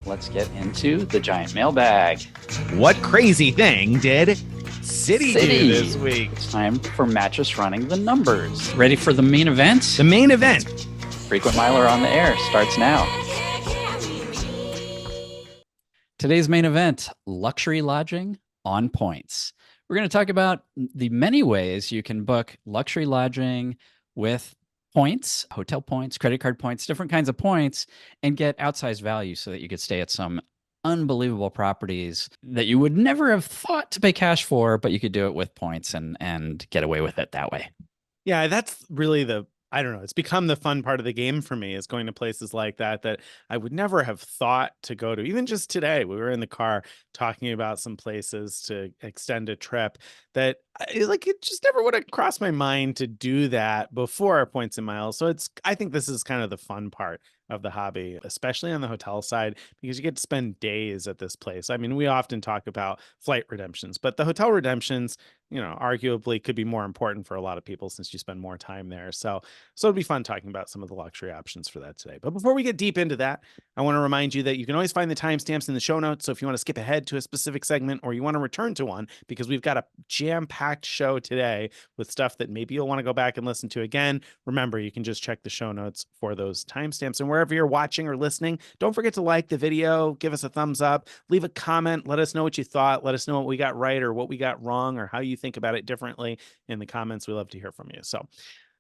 let's get into the giant mailbag. What crazy thing did City do this week? It's time for Mattress Running the Numbers. Ready for the main event? The main event. Frequent Miler on the air starts now. Today's main event, luxury lodging on points. We're going to talk about the many ways you can book luxury lodging with points, hotel points, credit card points, different kinds of points, and get outsized value so that you could stay at some unbelievable properties that you would never have thought to pay cash for, but you could do it with points and get away with it that way. Yeah, that's really I don't know, it's become the fun part of the game for me, is going to places like that I would never have thought to go to. Even just today, we were in the car talking about some places to extend a trip that it just never would have crossed my mind to do that before our points and miles. So I think this is kind of the fun part of the hobby, especially on the hotel side, because you get to spend days at this place. I mean, we often talk about flight redemptions, but the hotel redemptions, arguably could be more important for a lot of people since you spend more time there. So it'd be fun talking about some of the luxury options for that today. But before we get deep into that, I want to remind you that you can always find the timestamps in the show notes. So if you want to skip ahead to a specific segment or you want to return to one, because we've got a jam-packed show today with stuff that maybe you'll want to go back and listen to again, remember, you can just check the show notes for those timestamps. And wherever you're watching or listening, don't forget to like the video, give us a thumbs up, leave a comment, let us know what you thought, let us know what we got right or what we got wrong or how you think about it differently in the comments. We love to hear from you. So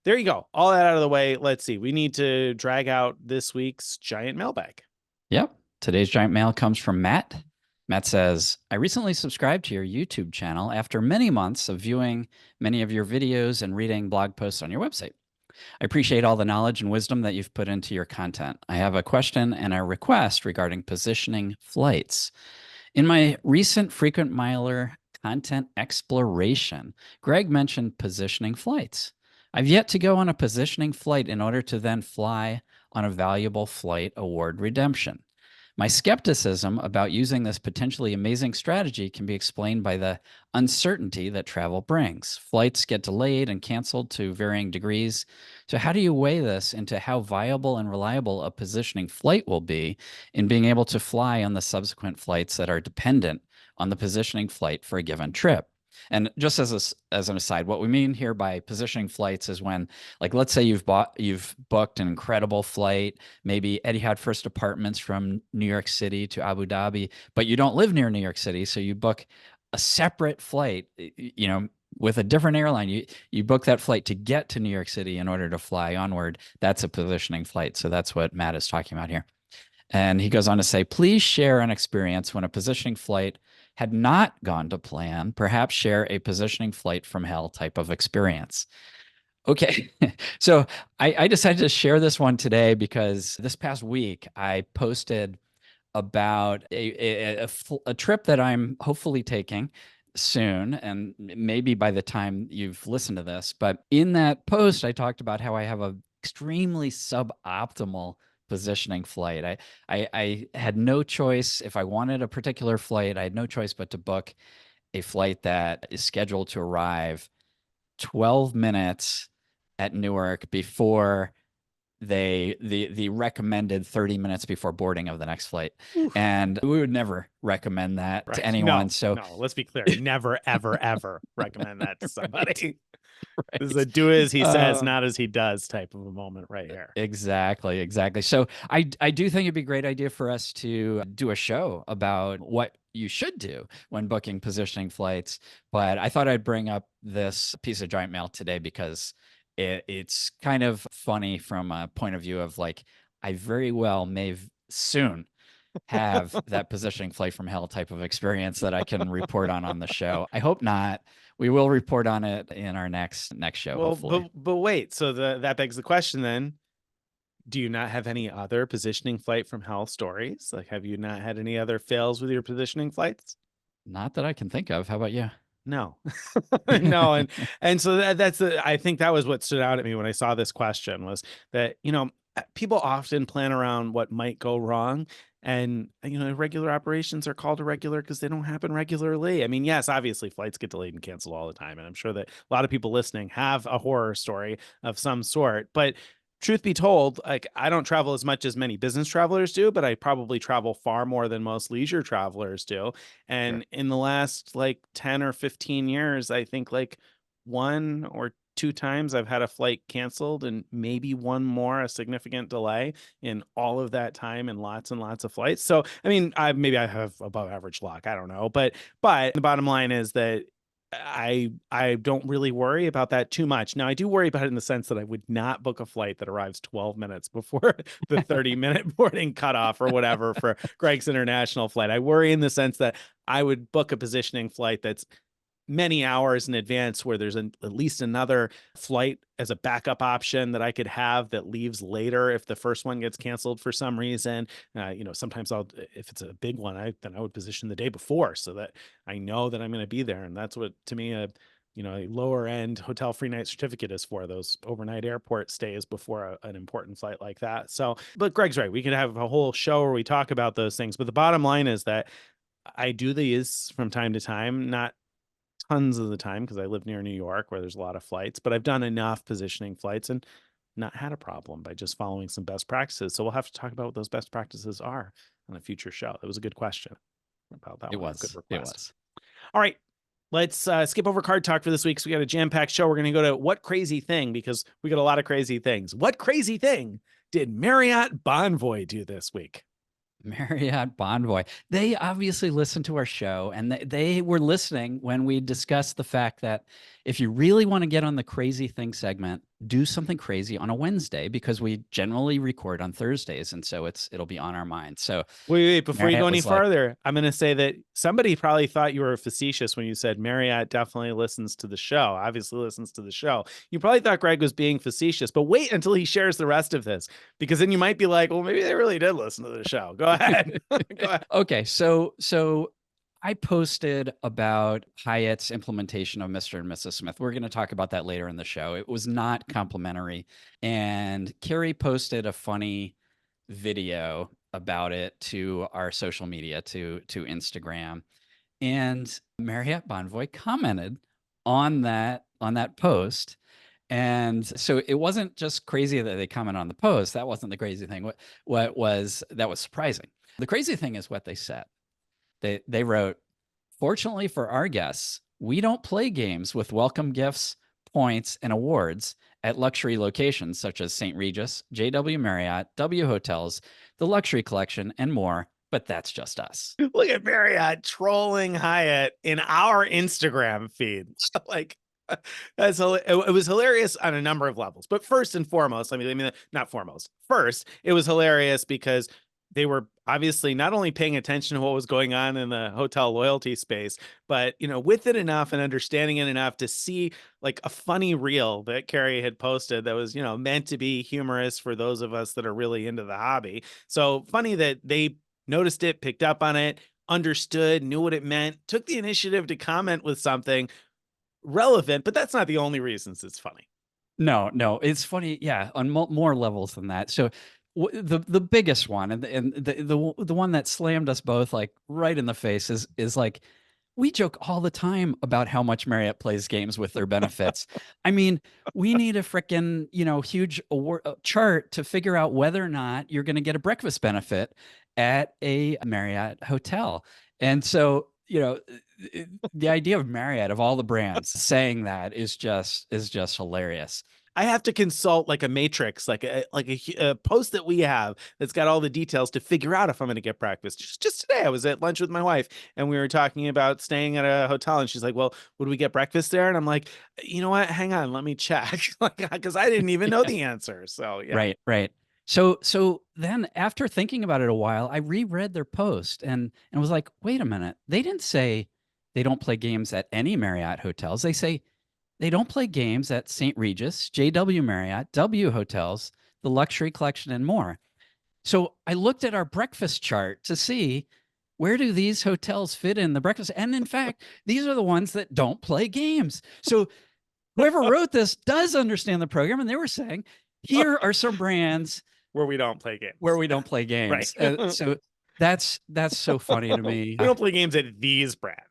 there you go. All that out of the way. Let's see. We need to drag out this week's giant mailbag. Yep. Today's giant mail comes from Matt. Matt says, I recently subscribed to your YouTube channel after many months of viewing many of your videos and reading blog posts on your website. I appreciate all the knowledge and wisdom that you've put into your content. I have a question and a request regarding positioning flights. In my recent frequent miler content exploration, Greg mentioned positioning flights. I've yet to go on a positioning flight in order to then fly on a valuable flight award redemption. My skepticism about using this potentially amazing strategy can be explained by the uncertainty that travel brings. Flights get delayed and canceled to varying degrees. So how do you weigh this into how viable and reliable a positioning flight will be in being able to fly on the subsequent flights that are dependent on the positioning flight for a given trip? And just as an aside, what we mean here by positioning flights is when, like, let's say you've booked an incredible flight, maybe Etihad First Apartments from New York City to Abu Dhabi, but you don't live near New York City, so you book a separate flight, with a different airline. You book that flight to get to New York City in order to fly onward. That's a positioning flight. So that's what Matt is talking about here. And he goes on to say, please share an experience when a positioning flight had not gone to plan. Perhaps share a positioning flight from hell type of experience. Okay, so I decided to share this one today because this past week I posted about a trip that I'm hopefully taking soon, and maybe by the time you've listened to this. But in that post, I talked about how I have a extremely suboptimal positioning flight. I had no choice. If I wanted a particular flight, I had no choice but to book a flight that is scheduled to arrive 12 minutes at Newark before the recommended 30 minutes before boarding of the next flight. Oof. And we would never recommend that to anyone. No, let's be clear. Never, ever, ever recommend that to somebody. Right. This is a do as he says, not as he does type of a moment right here. Exactly. So I do think it'd be a great idea for us to do a show about what you should do when booking positioning flights. But I thought I'd bring up this piece of giant mail today because it's kind of funny from a point of view of, like, I very well may soon have that positioning flight from hell type of experience that I can report on the show. I hope not. We will report on it in our next show. Well, hopefully. but wait. So that begs the question then. Do you not have any other positioning flight from hell stories? Like, have you not had any other fails with your positioning flights? Not that I can think of. How about you? No, no. And so I think that was what stood out at me when I saw this question, was that, people often plan around what might go wrong. And, regular operations are called irregular because they don't happen regularly. I mean, yes, obviously flights get delayed and canceled all the time. And I'm sure that a lot of people listening have a horror story of some sort. But truth be told, like I don't travel as much as many business travelers do, but I probably travel far more than most leisure travelers do. Sure. And in the last like 10 or 15 years, I think like one or two times I've had a flight canceled and maybe one more, a significant delay in all of that time and lots of flights. So, I mean, maybe I have above average luck. I don't know. But the bottom line is that I don't really worry about that too much. Now, I do worry about it in the sense that I would not book a flight that arrives 12 minutes before the 30-minute boarding cutoff or whatever for Greg's international flight. I worry in the sense that I would book a positioning flight that's many hours in advance where there's at least another flight as a backup option that I could have that leaves later if the first one gets canceled for some reason. Sometimes if it's a big one, then I would position the day before so that I know that I'm going to be there. And that's what, to me, a lower end hotel free night certificate is for, those overnight airport stays before an important flight like that. So, but Greg's right. We could have a whole show where we talk about those things. But the bottom line is that I do these from time to time, not tons of the time because I live near New York where there's a lot of flights, but I've done enough positioning flights and not had a problem by just following some best practices. So we'll have to talk about what those best practices are on a future show. That was a good question about that It one. Good was. It request. was. All right. Let's skip over card talk for this week. So we got a jam-packed show. We're going to go to What Crazy Thing, because we got a lot of crazy things. What crazy thing did Marriott Bonvoy do this week? Marriott Bonvoy. They obviously listened to our show, and they were listening when we discussed the fact that if you really want to get on the crazy thing segment, do something crazy on a Wednesday, because we generally record on Thursdays, and so it'll be on our mind. So Wait, before you Marriott go any was like, farther, I'm going to say that somebody probably thought you were facetious when you said Marriott definitely listens to the show, obviously listens to the show. You probably thought Greg was being facetious, but wait until he shares the rest of this, because then you might be like, well, maybe they really did listen to the show. Go ahead. Go ahead. Okay, so I posted about Hyatt's implementation of Mr. and Mrs. Smith. We're going to talk about that later in the show. It was not complimentary, and Carrie posted a funny video about it to our social media, to Instagram, and Marriott Bonvoy commented on that post. And so it wasn't just crazy that they comment on the post. That wasn't the crazy thing. What was surprising. The crazy thing is what they said. They wrote, "Fortunately for our guests, we don't play games with welcome gifts, points, and awards at luxury locations such as St. Regis, JW Marriott, W Hotels, the Luxury Collection, and more, but that's just us." Look at Marriott trolling Hyatt in our Instagram feed. Like, it was hilarious on a number of levels. But first and foremost, not foremost. First, it was hilarious because they were obviously not only paying attention to what was going on in the hotel loyalty space, but with it enough and understanding it enough to see like a funny reel that Carrie had posted that was meant to be humorous for those of us that are really into the hobby. So funny that they noticed it, picked up on it, understood, knew what it meant, took the initiative to comment with something relevant, but that's not the only reasons it's funny. No, it's funny. Yeah, on more levels than that. So the biggest one, and the one that slammed us both like right in the face is like, we joke all the time about how much Marriott plays games with their benefits. I mean, we need a freaking huge award chart to figure out whether or not you're going to get a breakfast benefit at a Marriott hotel. And so the idea of Marriott, of all the brands, saying that is just hilarious. I have to consult like a matrix, like a post that we have that's got all the details to figure out if I'm going to get breakfast. Just today, I was at lunch with my wife and we were talking about staying at a hotel, and she's like, "Well, would we get breakfast there?" And I'm like, "You know what? Hang on, let me check," like because I didn't even know the answer. So yeah, Right. So then after thinking about it a while, I reread their post and was like, wait a minute. They didn't say they don't play games at any Marriott hotels. They say they don't play games at St. Regis, JW Marriott, W Hotels, the Luxury Collection, and more. So I looked at our breakfast chart to see, where do these hotels fit in the breakfast? And in fact, these are the ones that don't play games. So whoever wrote this does understand the program, and they were saying, here are some brands where we don't play games. where we don't play Right. games. So that's so funny to me. We don't play games at these brands.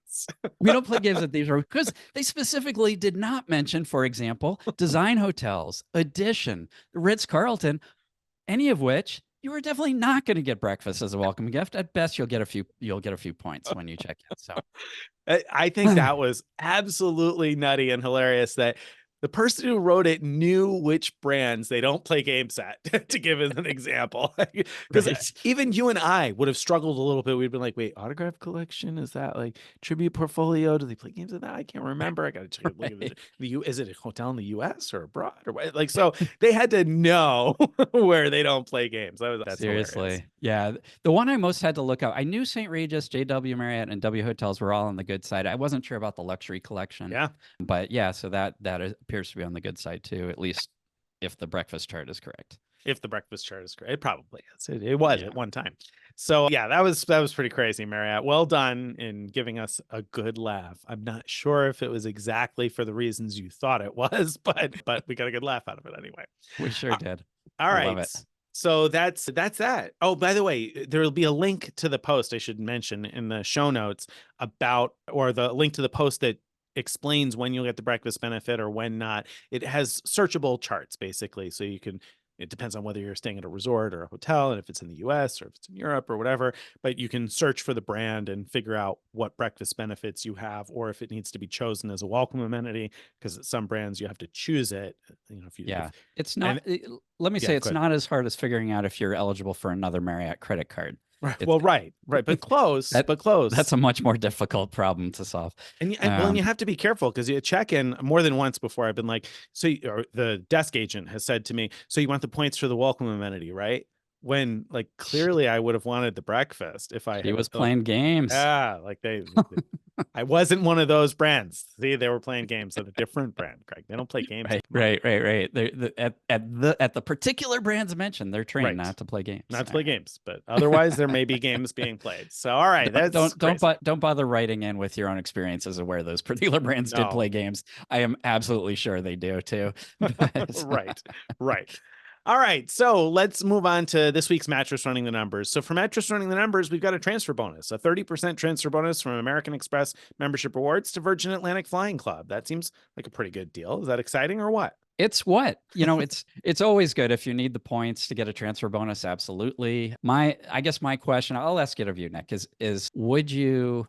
We don't play games at these because they specifically did not mention, for example, design hotels, Edition, Ritz-Carlton, any of which you are definitely not going to get breakfast as a welcome gift. At best, you'll get a few points when you check in. So I think that was absolutely nutty and hilarious that the person who wrote it knew which brands they don't play games at, to give as an example. Because right. even you and I would have struggled a little bit. We'd been like, wait, autograph collection? Is that like tribute portfolio? Do they play games at that? I can't remember. I got to check. Look at is it a hotel in the US or abroad or what? Like, so they had to know where they don't play games. That's hilarious. Seriously. Yeah. The one I most had to look up, I knew St. Regis, JW Marriott, and W Hotels were all on the good side. I wasn't sure about the luxury collection. Yeah. But yeah, so that appears to be on the good side too, at least if the breakfast chart is correct. If the breakfast chart is correct, it probably is. It was Yeah. at one time. So yeah, that was pretty crazy, Marriott. Well done in giving us a good laugh. I'm not sure if it was exactly for the reasons you thought it was, but we got a good laugh out of it anyway. We sure did. All I right. love it. So that's that. Oh, by the way, there will be a link to the post I should mention in the show notes or the link to the post that explains when you'll get the breakfast benefit or when not. It has searchable charts basically. So it depends on whether you're staying at a resort or a hotel and if it's in the US or if it's in Europe or whatever, but you can search for the brand and figure out what breakfast benefits you have or if it needs to be chosen as a welcome amenity, because at some brands you have to choose it. It's not, let me say, it's not as hard as figuring out if you're eligible for another Marriott credit card. Right. But close. That's a much more difficult problem to solve. And you have to be careful because you check in more than once before. I've been like, or the desk agent has said to me, so you want the points for the welcome amenity, right? When like clearly I would have wanted the breakfast if I was playing games. Yeah, like I wasn't one of those brands. See, they were playing games at a different brand, Craig. They don't play games. Right. At the particular brands mentioned, they're trained not to play games. Not to play games, but otherwise there may be games being played. So all right, don't bother writing in with your own experiences of where those particular brands did play games. I am absolutely sure they do too. Right. All right, so let's move on to this week's Mattress Running the Numbers. So for Mattress Running the Numbers, we've got a transfer bonus, a 30% transfer bonus from American Express membership rewards to Virgin Atlantic Flying Club. That seems like a pretty good deal. Is that exciting or what? It's it's always good if you need the points to get a transfer bonus. Absolutely. I guess my question, I'll ask it of you, Nick, is would you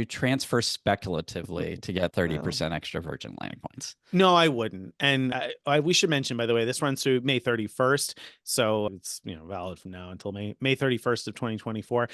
transfer speculatively to get 30% extra Virgin Atlantic points? No, I wouldn't. And we should mention, by the way, this runs through May 31st. So it's valid from now until May 31st of 2024.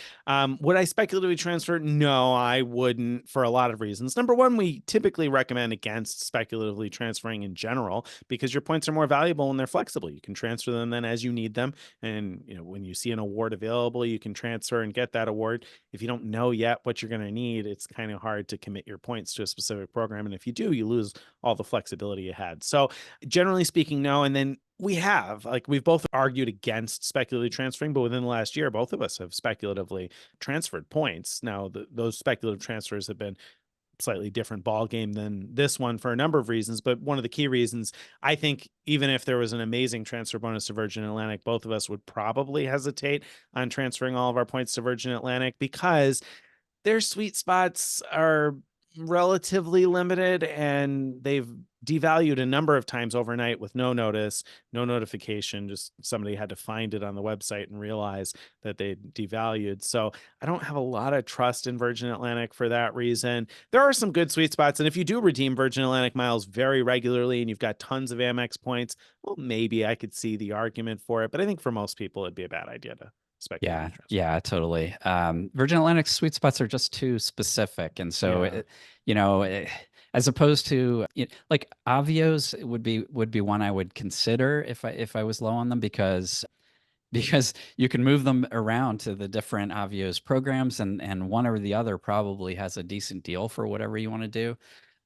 Would I speculatively transfer? No, I wouldn't, for a lot of reasons. Number one, we typically recommend against speculatively transferring in general because your points are more valuable and they're flexible. You can transfer them then as you need them. And when you see an award available, you can transfer and get that award. If you don't know yet what you're going to need, it's kind of hard to commit your points to a specific program. And if you do, you lose all the flexibility you had. So generally speaking, no. And then we've both argued against speculatively transferring, but within the last year, both of us have speculatively transferred points. Now, those speculative transfers have been slightly different ball game than this one for a number of reasons. But one of the key reasons, I think, even if there was an amazing transfer bonus to Virgin Atlantic, both of us would probably hesitate on transferring all of our points to Virgin Atlantic because their sweet spots are relatively limited and they've devalued a number of times overnight with no notice, no notification. Just somebody had to find it on the website and realize that they devalued. So I don't have a lot of trust in Virgin Atlantic for that reason. There are some good sweet spots. And if you do redeem Virgin Atlantic miles very regularly and you've got tons of Amex points, well, maybe I could see the argument for it. But I think for most people, it'd be a bad idea to Yeah, totally. Virgin Atlantic's sweet spots are just too specific, and so as opposed to like Avios would be one I would consider if I was low on them because you can move them around to the different Avios programs, and one or the other probably has a decent deal for whatever you want to do.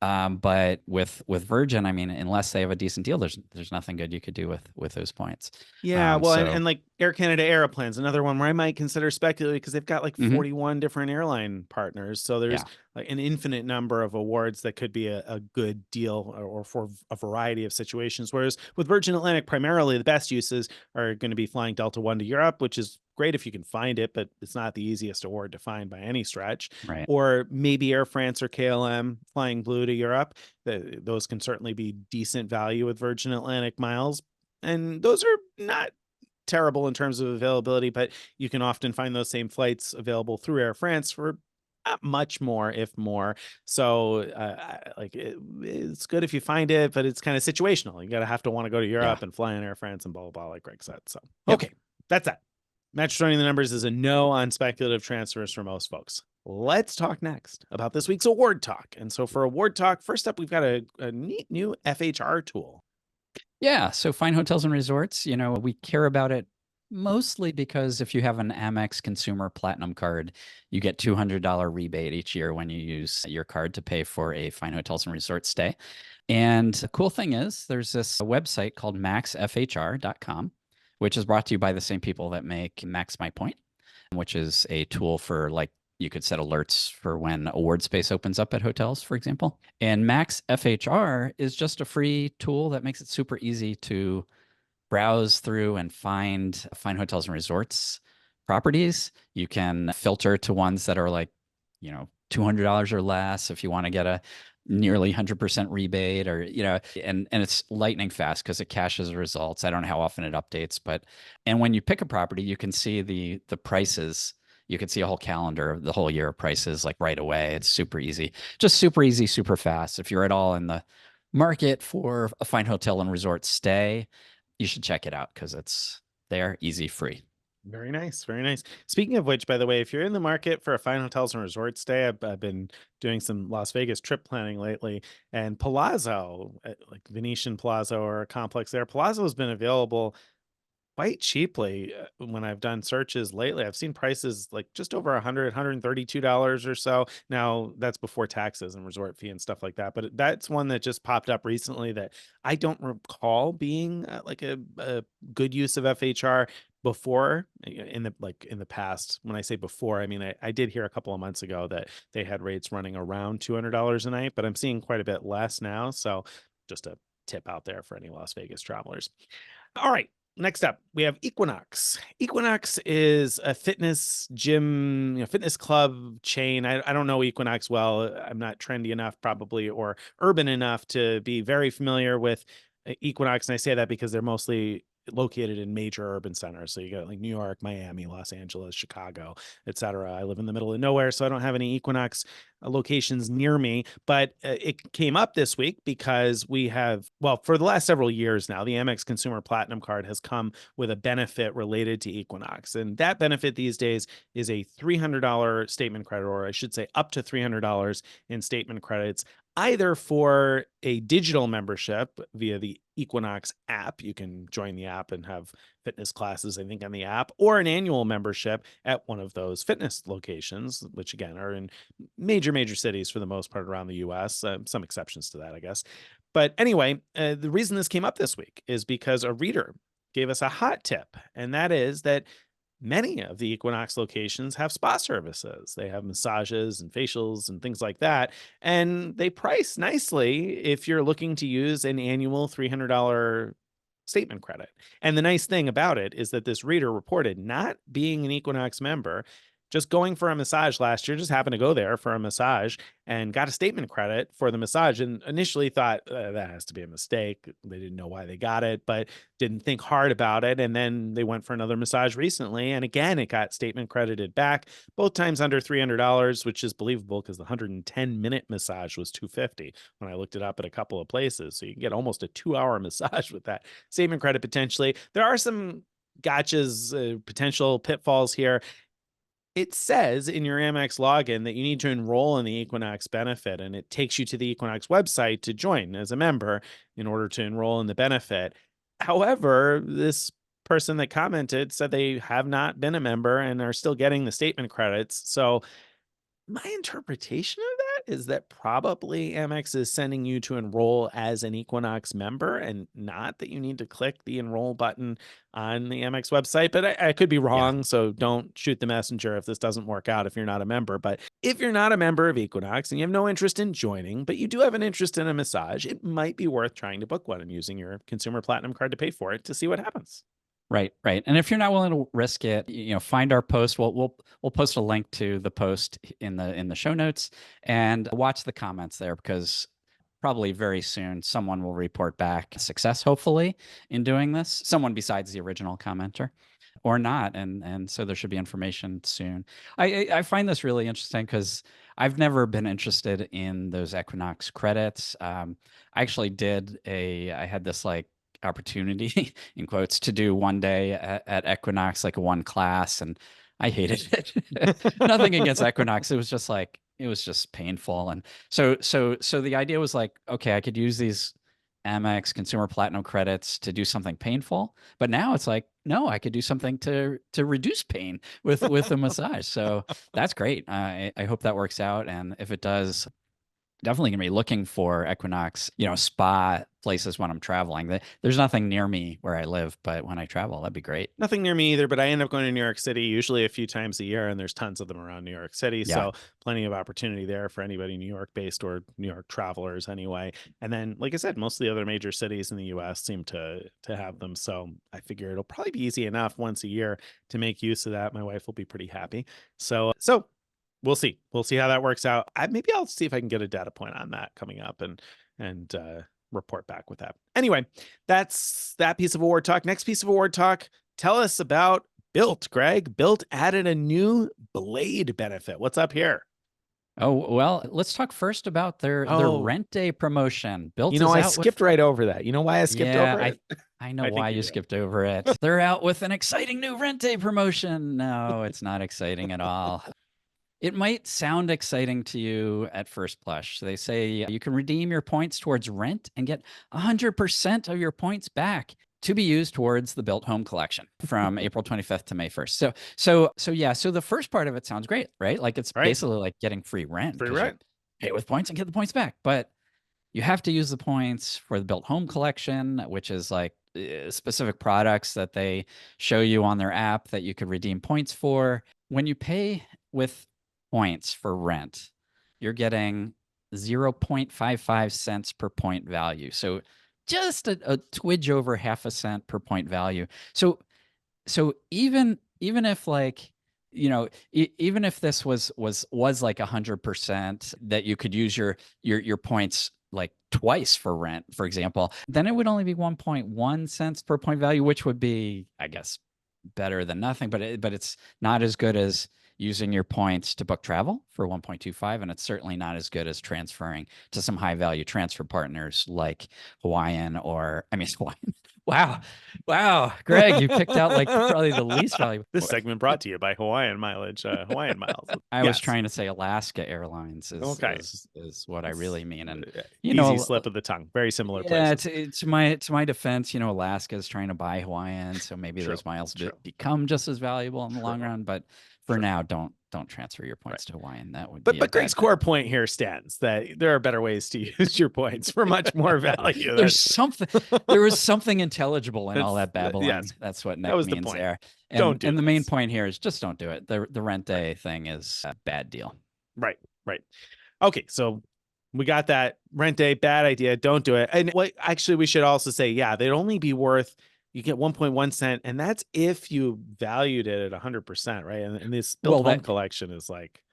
But with Virgin, I mean, unless they have a decent deal, there's nothing good you could do with those points. Yeah, and like Air Canada Aeroplane's another one where I might consider speculating because they've got like 41 different airline partners. So there's like an infinite number of awards that could be a good deal or for a variety of situations. Whereas with Virgin Atlantic, primarily the best uses are going to be flying Delta One to Europe, which is great if you can find it, but it's not the easiest award to find by any stretch. Right. Or maybe Air France or KLM flying blue to Europe. Those can certainly be decent value with Virgin Atlantic miles. And those are not terrible in terms of availability, but you can often find those same flights available through Air France for not much more, if more. So, it's good if you find it, but it's kind of situational. You got to have to want to go to Yeah. Europe and fly in Air France and blah, blah, blah, like Greg said. So, Yep. okay, that's that. Mattress Running the Numbers is a no on speculative transfers for most folks. Let's talk next about this week's award talk. And so, for award talk, first up, we've got a neat new FHR tool. Yeah. So fine hotels and resorts, we care about it mostly because if you have an Amex Consumer Platinum card, you get $200 rebate each year when you use your card to pay for a fine hotels and resorts stay. And the cool thing is there's this website called maxfhr.com, which is brought to you by the same people that make Max My Point, which is a tool for you could set alerts for when award space opens up at hotels, for example. And Max FHR is just a free tool that makes it super easy to browse through and find fine hotels and resorts properties. You can filter to ones that are $200 or less if you want to get a nearly 100% rebate and it's lightning fast because it caches results. I don't know how often it updates, and when you pick a property, you can see the prices. You can see a whole calendar of the whole year of prices right away. It's super easy, just super easy, super fast. If you're at all in the market for a fine hotel and resort stay, you should check it out because it's there, easy, free. Very nice. Very nice. Speaking of which, by the way, if you're in the market for a fine hotels and resort stay, I've been doing some Las Vegas trip planning lately, and Palazzo, like Venetian Palazzo or a complex there, Palazzo has been available quite cheaply when I've done searches lately. I've seen prices like just over $132 or so. Now that's before taxes and resort fee and stuff like that. But that's one that just popped up recently that I don't recall being like a good use of FHR before in the past. When I say before, I mean I did hear a couple of months ago that they had rates running around $200 a night, but I'm seeing quite a bit less now. So just a tip out there for any Las Vegas travelers. All right. Next up, we have Equinox. Equinox is a fitness gym, fitness club chain. I don't know Equinox well. I'm not trendy enough, probably, or urban enough to be very familiar with Equinox. And I say that because they're mostly located in major urban centers. So you got like New York, Miami, Los Angeles, Chicago, etc. I live in the middle of nowhere, so I don't have any Equinox locations near me, but it came up this week because we have, well, for the last several years now, the Amex Consumer Platinum card has come with a benefit related to Equinox. And that benefit these days is a $300 statement credit, or I should say up to $300 in statement credits, either for a digital membership via the Equinox app. You can join the app and have fitness classes, I think, on the app, or an annual membership at one of those fitness locations, which again are in major cities for the most part around the US. Some exceptions to that, I guess. But anyway, the reason this came up this week is because a reader gave us a hot tip, and that is that many of the Equinox locations have spa services. They have massages and facials and things like that. And they price nicely if you're looking to use an annual $300 statement credit. And the nice thing about it is that this reader reported not being an Equinox member, just going for a massage last year, just happened to go there for a massage and got a statement credit for the massage, and initially thought that has to be a mistake. They didn't know why they got it, but didn't think hard about it. And then they went for another massage recently, and again, it got statement credited back, both times under $300, which is believable because the 110-minute massage was $250 when I looked it up at a couple of places. So you can get almost a 2-hour massage with that statement credit potentially. There are some gotchas, potential pitfalls here. It says in your Amex login that you need to enroll in the Equinox benefit, and it takes you to the Equinox website to join as a member in order to enroll in the benefit. However, this person that commented said they have not been a member and are still getting the statement credits. So my interpretation of that is that probably Amex is sending you to enroll as an Equinox member and not that you need to click the enroll button on the Amex website. But I could be Yeah. wrong, so don't shoot the messenger if this doesn't work out if you're not a member. But if you're not a member of Equinox and you have no interest in joining, but you do have an interest in a massage, it might be worth trying to book one and using your Consumer Platinum card to pay for it to see what happens. Right, right. And if you're not willing to risk it, find our post. We'll post a link to the post in the show notes and watch the comments there because probably very soon someone will report back success, hopefully, in doing this. Someone besides the original commenter or not. And so there should be information soon. I find this really interesting because I've never been interested in those Equinox credits. I actually I had this like opportunity in quotes to do one day at Equinox, like one class, and I hated it. Nothing against Equinox. It was just painful. And so the idea was like, okay, I could use these Amex Consumer Platinum credits to do something painful, but now it's like, no, I could do something to reduce pain with a massage. So that's great. I hope that works out, and if it does, definitely gonna be looking for Equinox, spa places when I'm traveling. There's nothing near me where I live, but when I travel, that'd be great. Nothing near me either, but I end up going to New York City usually a few times a year, and there's tons of them around New York City. Yeah. So plenty of opportunity there for anybody New York based or New York travelers anyway. And then, like I said, most of the other major cities in the US seem to have them. So I figure it'll probably be easy enough once a year to make use of that. My wife will be pretty happy. So we'll see. We'll see how that works out. Maybe I'll see if I can get a data point on that coming up and report back with that. Anyway, that's that piece of award talk. Next piece of award talk. Tell us about Bilt, Greg. Bilt added a new blade benefit. What's up here? Oh, well, let's talk first about their rent day promotion. Bilt I skipped right over that. You know why I skipped over it? I know why you skipped over it. They're out with an exciting new rent day promotion. No, it's not exciting at all. It might sound exciting to you at first blush. They say you can redeem your points towards rent and get 100% of your points back to be used towards the Bilt Home Collection from April 25th to May 1st. So the first part of it sounds great, right? Like it's basically like getting free rent. Free rent. Pay with points and get the points back. But you have to use the points for the Bilt Home Collection, which is like specific products that they show you on their app that you could redeem points for. When you pay with points for rent, you're getting 0.55 cents per point value. So just a twidge over half a cent per point value. So even if like, even if this was like 100% that you could use your points like twice for rent, for example, then it would only be 1.1 cents per point value, which would be, I guess, better than nothing, but it's not as good as using your points to book travel for 1.25, and it's certainly not as good as transferring to some high value transfer partners like Hawaiian. Wow, Greg, you picked out like probably the least valuable. This segment brought to you by Hawaiian Mileage, Hawaiian Miles. I was trying to say Alaska Airlines is what I really mean, and easy slip of the tongue. Very similar places. To my defense, Alaska is trying to buy Hawaiian, so maybe those miles become just as valuable in the long run, but for now, don't transfer your points to Hawaiian. That would be. But Greg's core point here stands that there are better ways to use your points for much more value. There was something intelligible in all that babbling. Yes, that's what Nick means the there. And the main point here is just don't do it. The rent day thing is a bad deal. Right. Okay, so we got that rent day, bad idea. Don't do it. And actually, we should also say, they'd only be worth. You get 1.1 cent, and that's if you valued it at 100%, right? And this Bilt Home Collection is like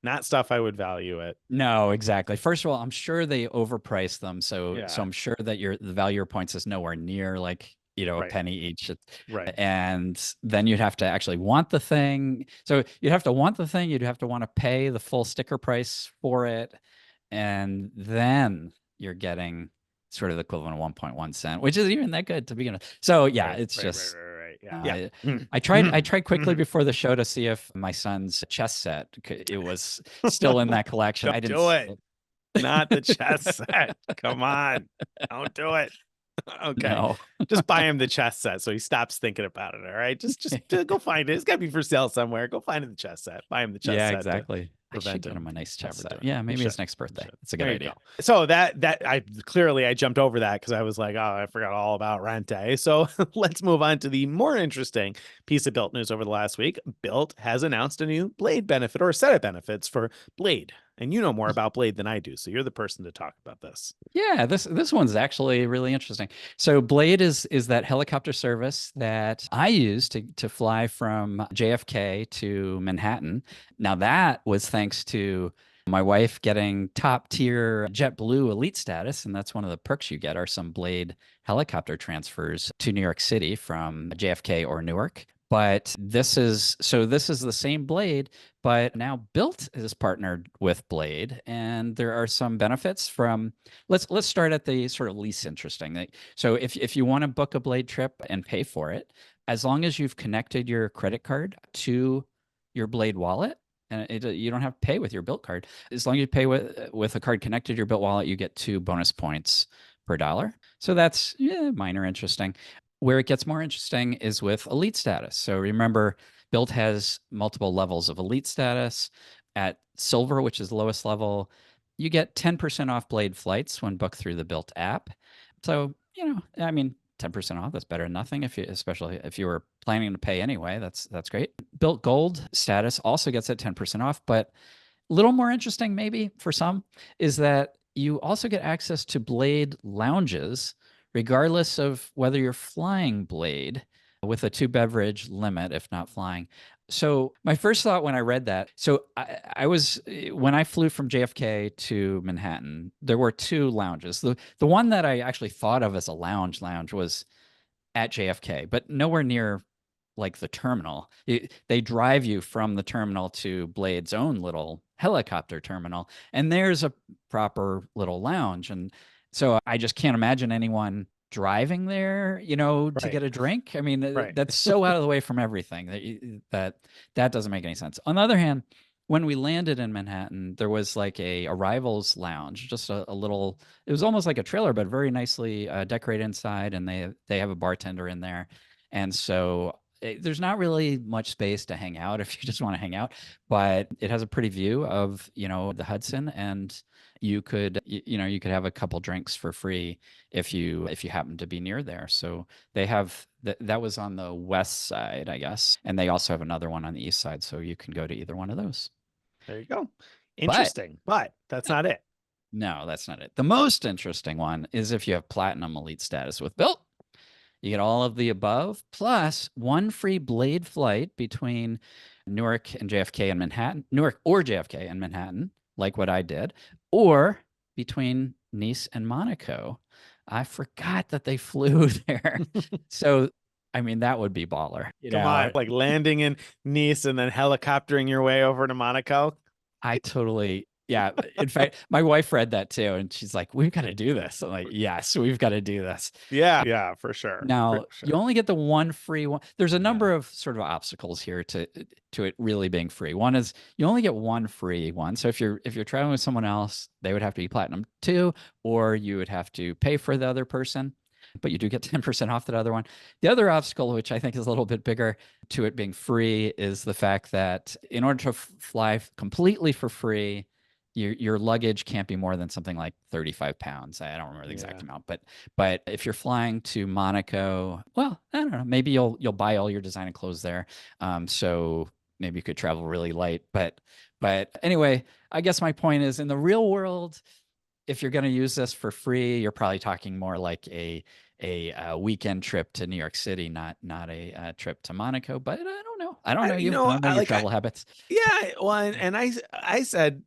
not stuff I would value it. No, exactly. First of all, I'm sure they overpriced them, so I'm sure that the value of your points is nowhere near like a penny each. Right. And then you'd have to actually want the thing. So you'd have to want the thing. You'd have to want to pay the full sticker price for it, and then you're getting sort of the equivalent of 1.1 cent, which isn't even that good to begin with. So it's just. Yeah. I tried quickly before the show to see if my son's chess set, it was still in that collection. I didn't do it. Not the chess set. Come on. Don't do it. Okay. No. Just buy him the chess set so he stops thinking about it. All right. Just go find it. It's got to be for sale somewhere. Go find the chess set. Buy him the chess set. Yeah, exactly. I should get him a nice chess set. Yeah, maybe his next birthday. It's a good idea. So that I jumped over that because I was like, oh, I forgot all about rent day. So let's move on to the more interesting piece of Bilt news over the last week. Bilt has announced a new Blade benefit or a set of benefits for Blade. and you know more about Blade than I do, so you're the person to talk about this. Yeah, this one's actually really interesting. So Blade is that helicopter service that I use to fly from JFK to Manhattan. Now that was thanks to my wife getting top tier JetBlue elite status, and that's one of the perks you get are some Blade helicopter transfers to New York City from JFK or Newark. But this is the same Blade, but now Bilt is partnered with Blade, and there are some benefits from. Let's start at the sort of least interesting. So if you want to book a Blade trip and pay for it, as long as you've connected your credit card to your Blade wallet, and you don't have to pay with your Bilt card. As long as you pay with a card connected to your Bilt wallet, you get 2 bonus points per dollar. So that's minor interesting. Where it gets more interesting is with elite status. So remember, Bilt has multiple levels of elite status. At silver, which is the lowest level, you get 10% off Blade flights when booked through the Bilt app. So, I mean, 10% off, that's better than nothing, especially if you were planning to pay anyway. That's great. Bilt Gold status also gets at 10% off, but a little more interesting maybe for some is that you also get access to Blade lounges regardless of whether you're flying Blade with a 2 beverage limit if not flying. So my first thought when I read that, so I was when I flew from JFK to Manhattan, there were 2 lounges. The one that I actually thought of as a lounge was at JFK, but nowhere near like the terminal. They drive you from the terminal to Blade's own little helicopter terminal, and there's a proper little lounge. And so I just can't imagine anyone driving there, to Right. get a drink. I mean, Right. that's so out of the way from everything that doesn't make any sense. On the other hand, when we landed in Manhattan, there was like a arrivals lounge, just a little. It was almost like a trailer, but very nicely decorated inside, and they have a bartender in there, and so there's not really much space to hang out if you just want to hang out, but it has a pretty view of the Hudson, and you could have a couple drinks for free if you happen to be near there. So they have that was on the west side, I guess, and they also have another one on the east side, so you can go to either one of those. There you go. But Interesting, but that's not it. no, that's not it. The most interesting one is if you have platinum elite status with Bilt. You get all of the above, plus 1 free Blade flight between Newark and JFK and Manhattan, Newark or JFK and Manhattan, like what I did, or between Nice and Monaco. I forgot that they flew there. So, I mean, that would be baller. Come on, like landing in Nice and then helicoptering your way over to Monaco. I totally, yeah. In fact, my wife read that too, and she's like, "We've got to do this." I'm like, "Yes, we've got to do this." Yeah, for sure. Now, you only get the 1 free one. There's a Yeah. number of sort of obstacles here to it really being free. One is you only get 1 free one. So if you're traveling with someone else, they would have to be platinum 2, or you would have to pay for the other person. But you do get 10% off that other one. The other obstacle, which I think is a little bit bigger to it being free, is the fact that in order to fly completely for free, your luggage can't be more than something like 35 pounds. I don't remember the exact amount, but if you're flying to Monaco, well, I don't know, maybe you'll buy all your designer clothes there. So maybe you could travel really light. But anyway, I guess my point is in the real world, if you're going to use this for free, you're probably talking more like a weekend trip to New York City, not a trip to Monaco. But I don't know. I don't know you. I don't know your travel habits. Yeah, well, and I said,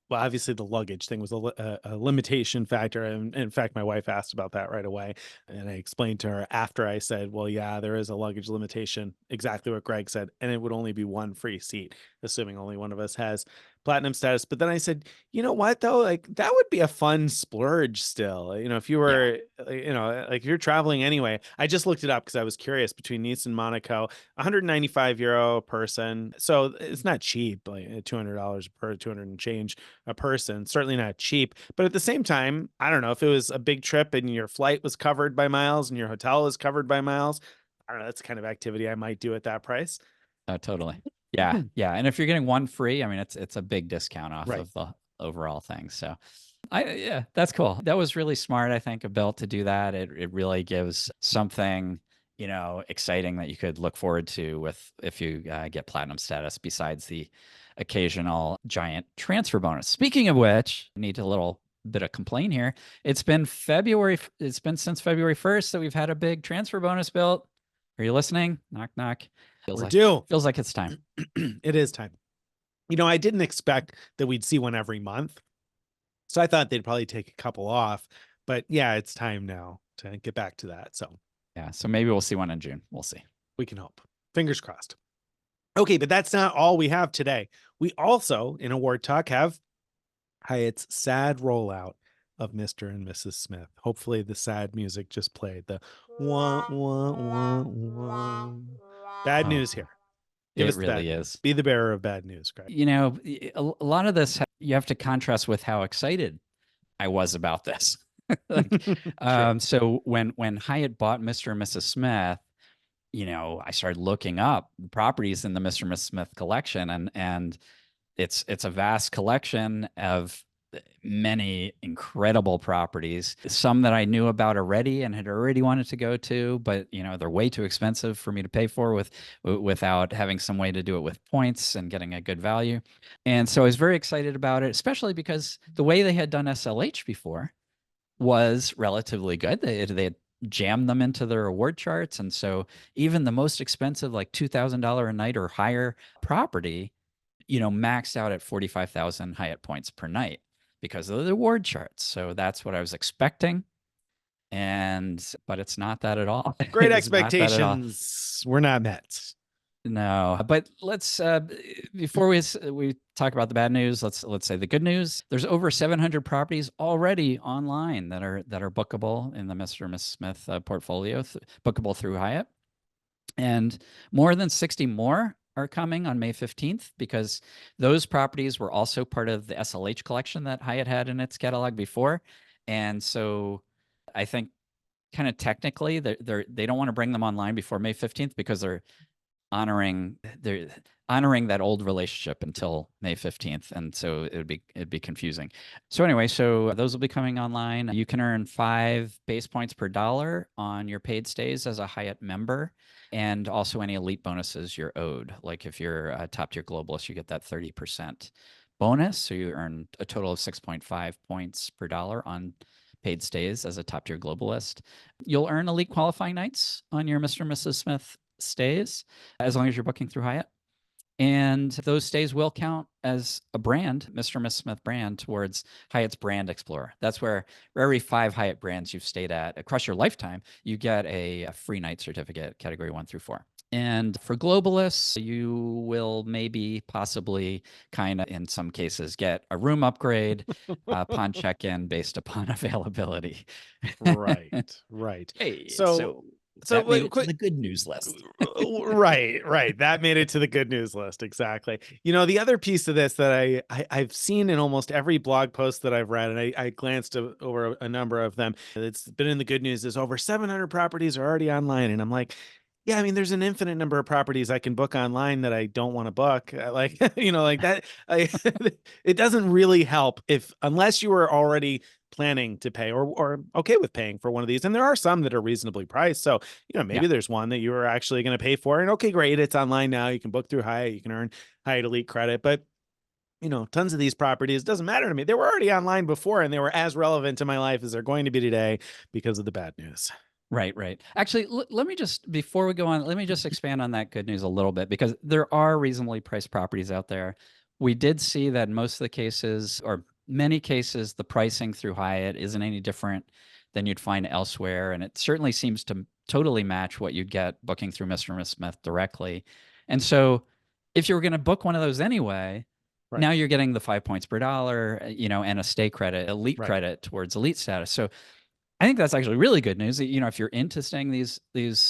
well, obviously the luggage thing was a limitation factor, and in fact, my wife asked about that right away, and I explained to her after I said, well, yeah, there is a luggage limitation, exactly what Greg said, and it would only be 1 free seat, assuming only one of us has platinum status. But then I said, you know what though, like that would be a fun splurge still. If you were, like you're traveling anyway. I just looked it up because I was curious between Nice and Monaco, €195 a person, so it's not cheap, like $200 per 200 and change a person. Certainly not cheap, but at the same time, I don't know if it was a big trip and your flight was covered by miles and your hotel is covered by miles. I don't know. That's the kind of activity I might do at that price. Oh, totally. Yeah, yeah. And if you're getting 1 free, I mean, it's a big discount off Right. of the overall thing. So, that's cool. That was really smart, I think, of Bill to do that. It really gives something exciting that you could look forward to with if you get platinum status, besides the occasional giant transfer bonus. Speaking of which, I need a little bit of complaint here. It's been since February 1st that we've had a big transfer bonus built. Are you listening? Knock, knock. We're due. Feels like it's time. It is time. I didn't expect that we'd see one every month. So I thought they'd probably take a couple off. But yeah, it's time now to get back to that. So yeah, so maybe we'll see one in June. We'll see. We can hope. Fingers crossed. Okay, but that's not all we have today. We also, in Award Talk, have Hyatt's sad rollout of Mr. and Mrs. Smith. Hopefully the sad music just played. The wah, wah, wah, wah. Bad news here. It really is. Be the bearer of bad news, Greg. A lot of this you have to contrast with how excited I was about this. So when Hyatt bought Mr. and Mrs. Smith, I started looking up properties in the Mr. and Mrs. Smith collection, and it's a vast collection of many incredible properties, some that I knew about already and had already wanted to go to, but they're way too expensive for me to pay for without having some way to do it with points and getting a good value. And so I was very excited about it, especially because the way they had done SLH before was relatively good. They had jammed them into their award charts. And so even the most expensive, like $2,000 a night or higher property, maxed out at 45,000 Hyatt points per night because of the award charts. So that's what I was expecting. But it's not that at all. Great expectations were not met. No, but let's before we talk about the bad news, let's say the good news. There's over 700 properties already online that are bookable in the Mr. and Mrs. Smith portfolio, bookable through Hyatt, and more than 60 more are coming on May 15th because those properties were also part of the SLH collection that Hyatt had in its catalog before, and so I think kind of technically they don't want to bring them online before May 15th because they're honoring that old relationship until May 15th. And so it'd be confusing. So anyway, so those will be coming online. You can earn 5 base points per dollar on your paid stays as a Hyatt member, and also any elite bonuses you're owed. Like if you're a top tier globalist, you get that 30% bonus. So you earn a total of 6.5 points per dollar on paid stays as a top tier globalist. You'll earn elite qualifying nights on your Mr. and Mrs. Smith stays as long as you're booking through Hyatt. And those stays will count as a brand, Mr. and Mrs. Smith brand, towards Hyatt's Brand Explorer. That's where for every 5 Hyatt brands you've stayed at across your lifetime, you get a free night certificate, category 1 through 4. And for globalists, you will maybe possibly kind of, in some cases, get a room upgrade upon check-in based upon availability. Right. Hey, so that made it to the good news list. Right. That made it to the good news list. Exactly. The other piece of this that I've seen in almost every blog post that I've read, and I glanced over a number of them, it's been in the good news, is over 700 properties are already online. And I'm like, yeah, I mean, there's an infinite number of properties I can book online that I don't want to book. Like, like that. It doesn't really help unless you were already planning to pay or okay with paying for one of these. And there are some that are reasonably priced. So, maybe there's one that you are actually going to pay for, and okay, great. It's online now. You can book through Hyatt. You can earn Hyatt Elite credit, but tons of these properties, doesn't matter to me. They were already online before, and they were as relevant to my life as they're going to be today because of the bad news. Right. Actually, let me just, before we go on, let me just expand on that good news a little bit, because there are reasonably priced properties out there. We did see that in most of the cases, or many cases, the pricing through Hyatt isn't any different than you'd find elsewhere. And it certainly seems to totally match what you'd get booking through Mr. and Mrs. Smith directly. And so if you were going to book one of those anyway, now you're getting the 5 points per dollar, and a stay credit, elite credit towards elite status. So I think that's actually really good news. If you're into staying these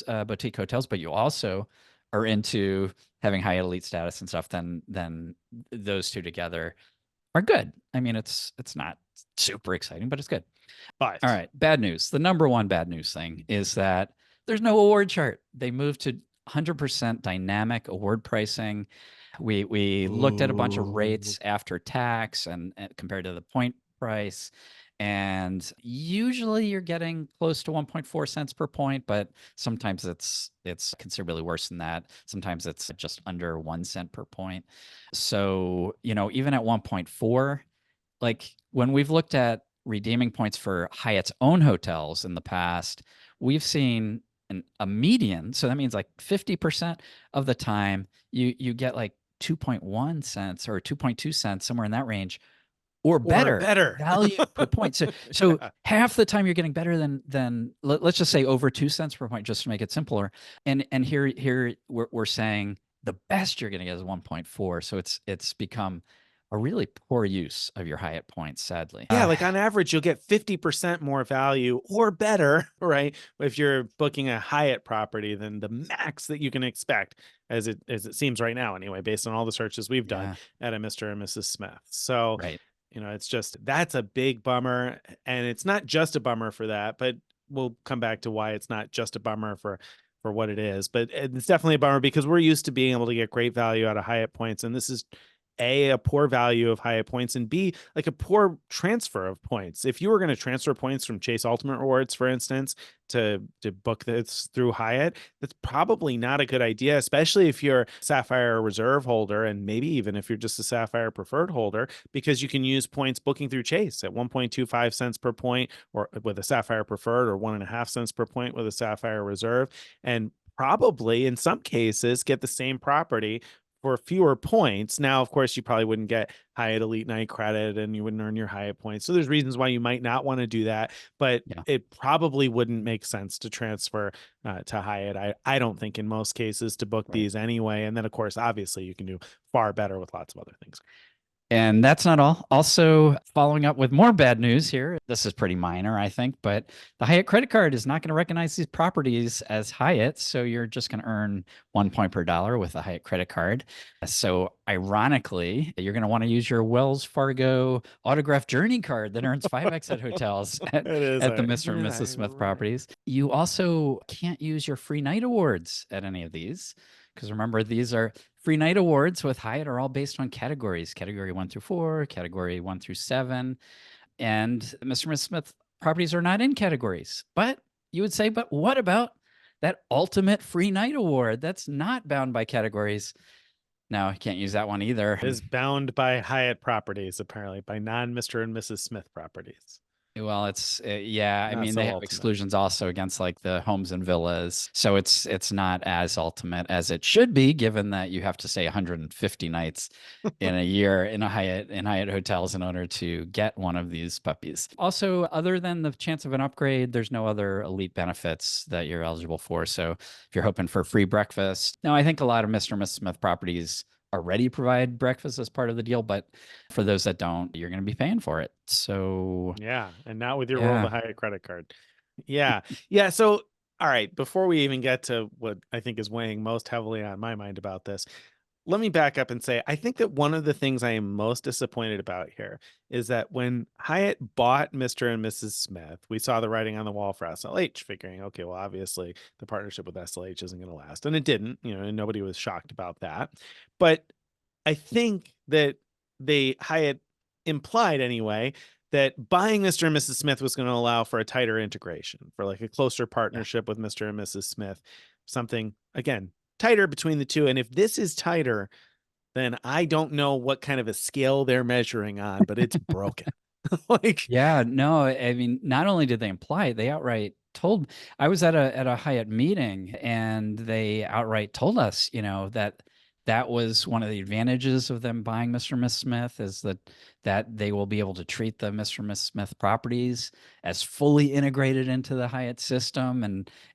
boutique hotels, but you also are into having Hyatt Elite status and stuff, then those two together are good. I mean, it's not super exciting, but it's good. All right, bad news. The number one bad news thing is that there's no award chart. They moved to 100% dynamic award pricing. We looked at a bunch of rates after tax and compared to the point price. And usually you're getting close to 1.4 cents per point, but sometimes it's considerably worse than that. Sometimes it's just under 1 cent per point. So, even at 1.4, like when we've looked at redeeming points for Hyatt's own hotels in the past, we've seen a median. So that means like 50% of the time you get like 2.1 cents or 2.2 cents, somewhere in that range, or Or better better. value per point. So Yeah. half the time you're getting better than let's just say over 2 cents per point, just to make it simpler. And here we're saying the best you're going to get is 1.4. So it's become a really poor use of your Hyatt points, sadly. Yeah, like on average, you'll get 50% more value or better, right? If you're booking a Hyatt property than the max that you can expect, as it seems right now, anyway, based on all the searches we've done Yeah, at a Mr. and Mrs. Smith. So, right. it's just that's a big bummer. And it's not just a bummer for that, but we'll come back to why it's not just a bummer for what it is. But it's definitely a bummer because we're used to being able to get great value out of Hyatt points. And this is a poor value of Hyatt points, and B, like a poor transfer of points. If you were going to transfer points from Chase Ultimate Rewards, for instance, to book this through Hyatt, that's probably not a good idea, especially if you're a Sapphire Reserve holder, and maybe even if you're just a Sapphire Preferred holder, because you can use points booking through Chase at 1.25 cents per point, or with a Sapphire Preferred, or 1.5 cents per point with a Sapphire Reserve, and probably in some cases get the same property for fewer points. Now, of course, you probably wouldn't get Hyatt Elite Night credit and you wouldn't earn your Hyatt points. So there's reasons why you might not want to do that, but Yeah. it probably wouldn't make sense to transfer to Hyatt. I don't think in most cases to book Right. these anyway. And then, of course, obviously you can do far better with lots of other things. And that's not all. Also, following up with more bad news here. This is pretty minor, I think, but the Hyatt credit card is not going to recognize these properties as Hyatt. So you're just going to earn 1 point per dollar with a Hyatt credit card. So ironically, you're going to want to use your Wells Fargo autographed journey card that earns 5x at hotels It is. at the Mr. and Mrs. Smith properties. You also can't use your free night awards at any of these. Because remember, these are free night awards with Hyatt are all based on categories, category 1 through 4, category 1 through 7. And Mr. and Mrs. Smith properties are not in categories. But you would say, but what about that ultimate free night award? That's not bound by categories. No, I can't use that one either. Is bound by Hyatt properties, apparently, by non Mr. and Mrs. Smith properties. Well, it's yeah. I Not mean, so they have ultimate. exclusions also against like the homes and villas, so it's not as ultimate as it should be, given that you have to stay 150 nights in a year in Hyatt hotels in order to get one of these puppies. Also, other than the chance of an upgrade, there's no other elite benefits that you're eligible for. So if you're hoping for free breakfast, now I think a lot of Mr. and Mrs. Smith properties already provide breakfast as part of the deal, but for those that don't, you're going to be paying for it. So Yeah, and not with your World yeah. of Hyatt credit card. Yeah. Yeah, so, all right, before we even get to what I think is weighing most heavily on my mind about this, let me back up and say, I think that one of the things I am most disappointed about here is that when Hyatt bought Mr. and Mrs. Smith, we saw the writing on the wall for SLH, figuring, okay, well, obviously the partnership with SLH isn't going to last. And it didn't, and nobody was shocked about that. But I think that Hyatt implied anyway that buying Mr. and Mrs. Smith was going to allow for a tighter integration, for like a closer Yeah. partnership with Mr. and Mrs. Smith, something again tighter between the two. And if this is tighter, then I don't know what kind of a scale they're measuring on, but it's broken. Like, Yeah, no, I mean, not only did they imply it, they outright told. I was at a Hyatt meeting and they outright told us, that that was one of the advantages of them buying Mr. and Miss Smith, is that they will be able to treat the Mr. and Miss Smith properties as fully integrated into the Hyatt system.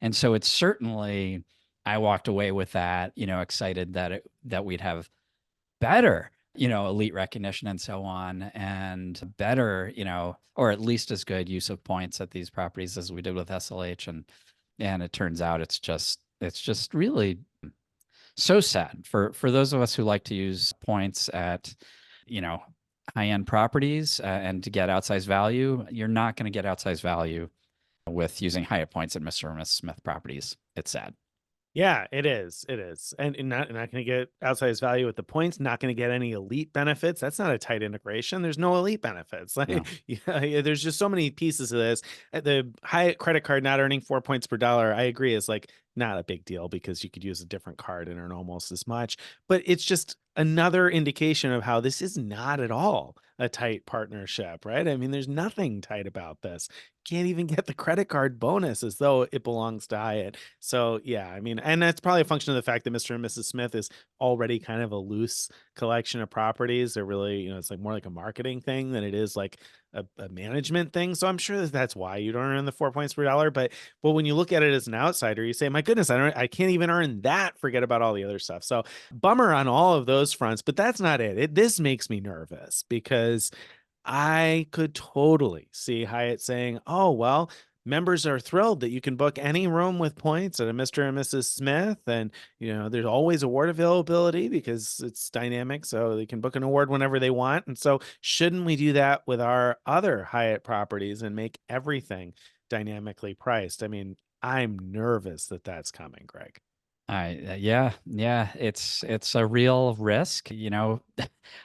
And so it's certainly, I walked away with that, excited that we'd have better, elite recognition and so on, and better, or at least as good use of points at these properties as we did with SLH. And it turns out it's just really so sad for those of us who like to use points at, you know, high-end properties, and to get outsized value. You're not going to get outsized value with using Hyatt points at Mr. and Miss Smith properties. It's sad. Yeah, it is. It is. And not going to get outsized value with the points, not going to get any elite benefits. That's not a tight integration. There's no elite benefits. Like No. yeah, there's just so many pieces of this. The Hyatt credit card not earning 4 points per dollar, I agree, is like not a big deal because you could use a different card and earn almost as much. But it's just another indication of how this is not at all a tight partnership, right? I mean, there's nothing tight about this. Can't even get the credit card bonus as though it belongs to Hyatt. So, yeah, I mean, and that's probably a function of the fact that Mr. and Mrs. Smith is already kind of a loose collection of properties. They're really, it's like more like a marketing thing than it is like a management thing. So I'm sure that that's why you don't earn the 4 points per dollar. But when you look at it as an outsider, you say, my goodness, I can't even earn that. Forget about all the other stuff. So bummer on all of those fronts, but that's not it. This makes me nervous because I could totally see Hyatt saying, "Oh, well, members are thrilled that you can book any room with points at a Mr. and Mrs. Smith, and there's always award availability because it's dynamic, so they can book an award whenever they want." And so, shouldn't we do that with our other Hyatt properties and make everything dynamically priced? I mean, I'm nervous that that's coming, Greg. Yeah, yeah, it's a real risk, you know.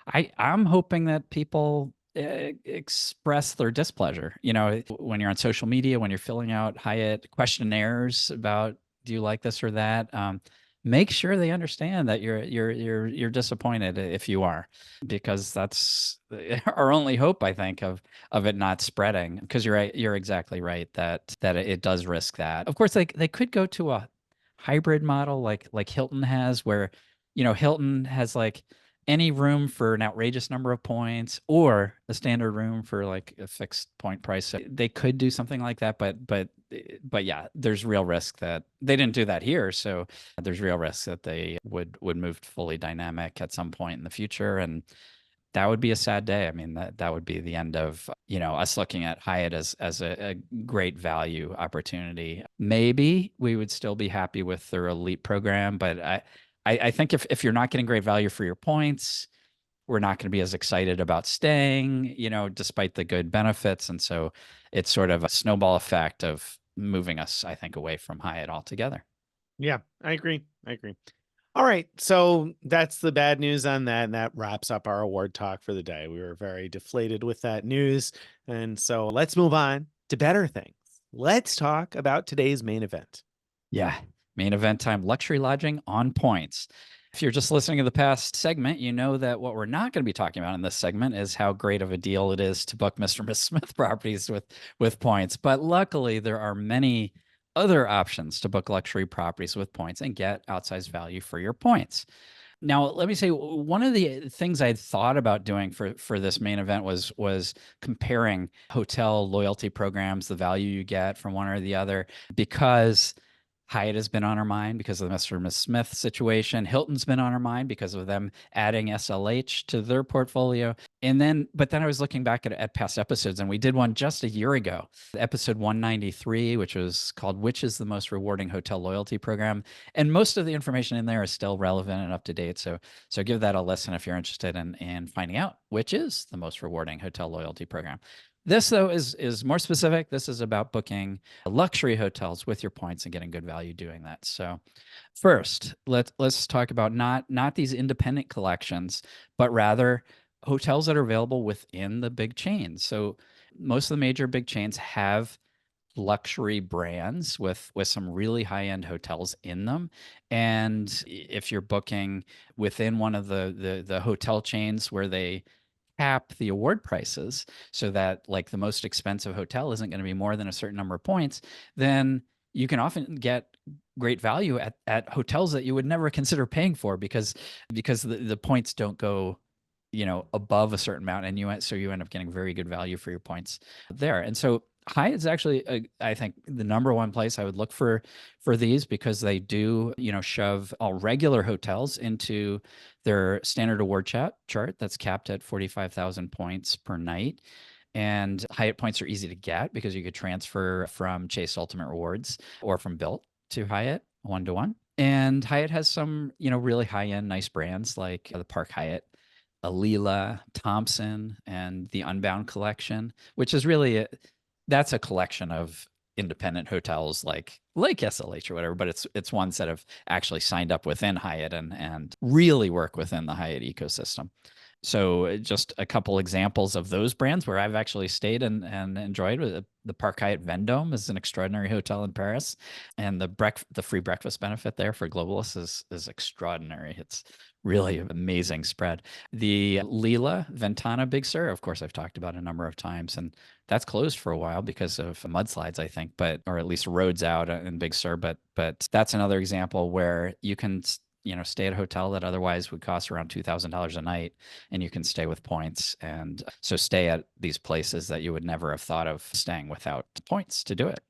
I'm hoping that people express their displeasure. You know, when you're on social media, when you're filling out Hyatt questionnaires about do you like this or that, make sure they understand that you're disappointed if you are, because that's our only hope, I think, of it not spreading. Because you're exactly right that it does risk that. Of course, they could go to a hybrid model like Hilton has, where Hilton has like any room for an outrageous number of points or a standard room for like a fixed point price. So they could do something like that, but yeah, there's real risk that they didn't do that here. So there's real risk that they would move fully dynamic at some point in the future, and that would be a sad day. I mean, that would be the end of, us looking at Hyatt as a great value opportunity. Maybe we would still be happy with their elite program, but I think if you're not getting great value for your points, we're not going to be as excited about staying, despite the good benefits. And so it's sort of a snowball effect of moving us, I think, away from Hyatt altogether. Yeah, I agree. I agree. All right. So that's the bad news on that. And that wraps up our award talk for the day. We were very deflated with that news. And so let's move on to better things. Let's talk about today's main event. Yeah. Main event time, luxury lodging on points. If you're just listening to the past segment, you know that what we're not going to be talking about in this segment is how great of a deal it is to book Mr. and Miss Smith properties with points. But luckily, there are many other options to book luxury properties with points and get outsized value for your points. Now, let me say one of the things I'd thought about doing for this main event was comparing hotel loyalty programs, the value you get from one or the other, because Hyatt has been on our mind because of the Mr. and Miss Smith situation. Hilton's been on our mind because of them adding SLH to their portfolio. But then I was looking back at past episodes, and we did one just a year ago, episode 193, which was called "Which is the Most Rewarding Hotel Loyalty Program?" And most of the information in there is still relevant and up to date. So give that a listen if you're interested in finding out which is the most rewarding hotel loyalty program. This, though, is more specific. This is about booking luxury hotels with your points and getting good value doing that. So first, let's talk about not these independent collections, but rather hotels that are available within the big chains. So most of the major big chains have luxury brands with some really high-end hotels in them. And if you're booking within one of the hotel chains where they cap the award prices so that like the most expensive hotel isn't going to be more than a certain number of points, then you can often get great value at hotels that you would never consider paying for because the points don't go above a certain amount, and you end up getting very good value for your points there. And so Hyatt is actually, I think, the number one place I would look for these, because they do, shove all regular hotels into their standard award chart that's capped at 45,000 points per night. And Hyatt points are easy to get because you could transfer from Chase Ultimate Rewards or from Bilt to Hyatt 1-to-1. And Hyatt has some, really high-end nice brands like the Park Hyatt, Alila, Thompson, and the Unbound collection, which is really that's a collection of independent hotels like SLH or whatever, but it's ones that have actually signed up within Hyatt and really work within the Hyatt ecosystem. So just a couple examples of those brands where I've actually stayed and enjoyed. The Park Hyatt Vendôme is an extraordinary hotel in Paris, and the free breakfast benefit there for globalists is extraordinary. It's really an amazing spread. The Lila Ventana Big Sur, of course, I've talked about a number of times, and that's closed for a while because of mudslides, I think, or at least roads out in Big Sur. But that's another example where you can stay at a hotel that otherwise would cost around $2,000 a night, and you can stay with points. And so stay at these places that you would never have thought of staying without points to do it.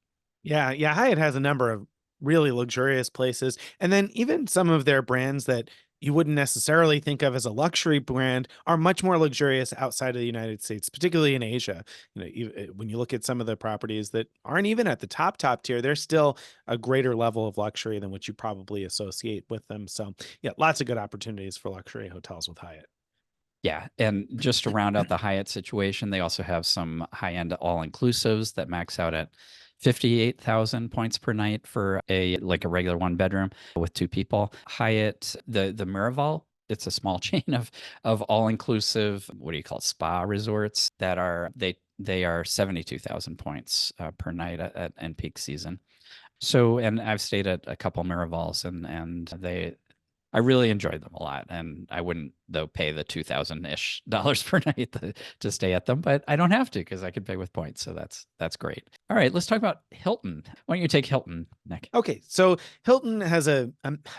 Yeah, yeah, Hyatt has a number of really luxurious places, and then even some of their brands that you wouldn't necessarily think of as a luxury brand are much more luxurious outside of the United States, particularly in Asia. When you look at some of the properties that aren't even at the top tier, they're still a greater level of luxury than what you probably associate with them. So, yeah, lots of good opportunities for luxury hotels with Hyatt. Yeah, and just to round out the Hyatt situation, they also have some high-end all-inclusives that max out at 58,000 points per night for a regular one bedroom with two people. Hyatt, the Miraval, it's a small chain of all-inclusive, what do you call it, spa resorts that they are 72,000 points per night in peak season. So, and I've stayed at a couple Miravals, and I really enjoyed them a lot, and I wouldn't though pay the $2,000-ish per night to stay at them, but I don't have to because I could pay with points, so that's great. All right, let's talk about Hilton. Why don't you take Hilton, Nick? Okay, so Hilton has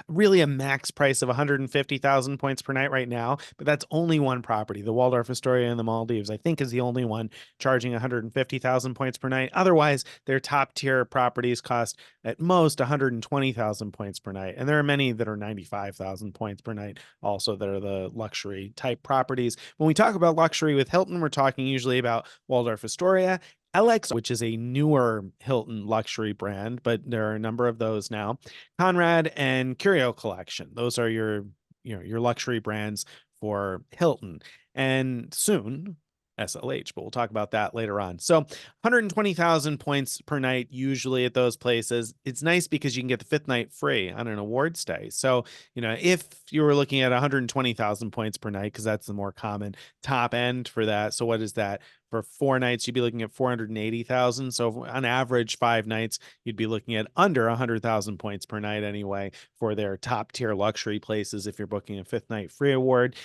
really a max price of 150,000 points per night right now, but that's only one property. The Waldorf Astoria in the Maldives, I think, is the only one charging 150,000 points per night. Otherwise, their top tier properties cost at most 120,000 points per night, and there are many that are 95,000 points per night also that are the luxury type properties. When we talk about luxury with Hilton, we're talking usually about Waldorf Astoria, LX, which is a newer Hilton luxury brand, but there are a number of those now. Conrad and Curio Collection. Those are your luxury brands for Hilton. And soon, SLH, but we'll talk about that later on. So 120,000 points per night, usually at those places. It's nice because you can get the fifth night free on an award stay. So, if you were looking at 120,000 points per night, because that's the more common top end for that. So what is that? For 4 nights, you'd be looking at 480,000. So on average, 5 nights, you'd be looking at under 100,000 points per night anyway for their top tier luxury places if you're booking a fifth night free award.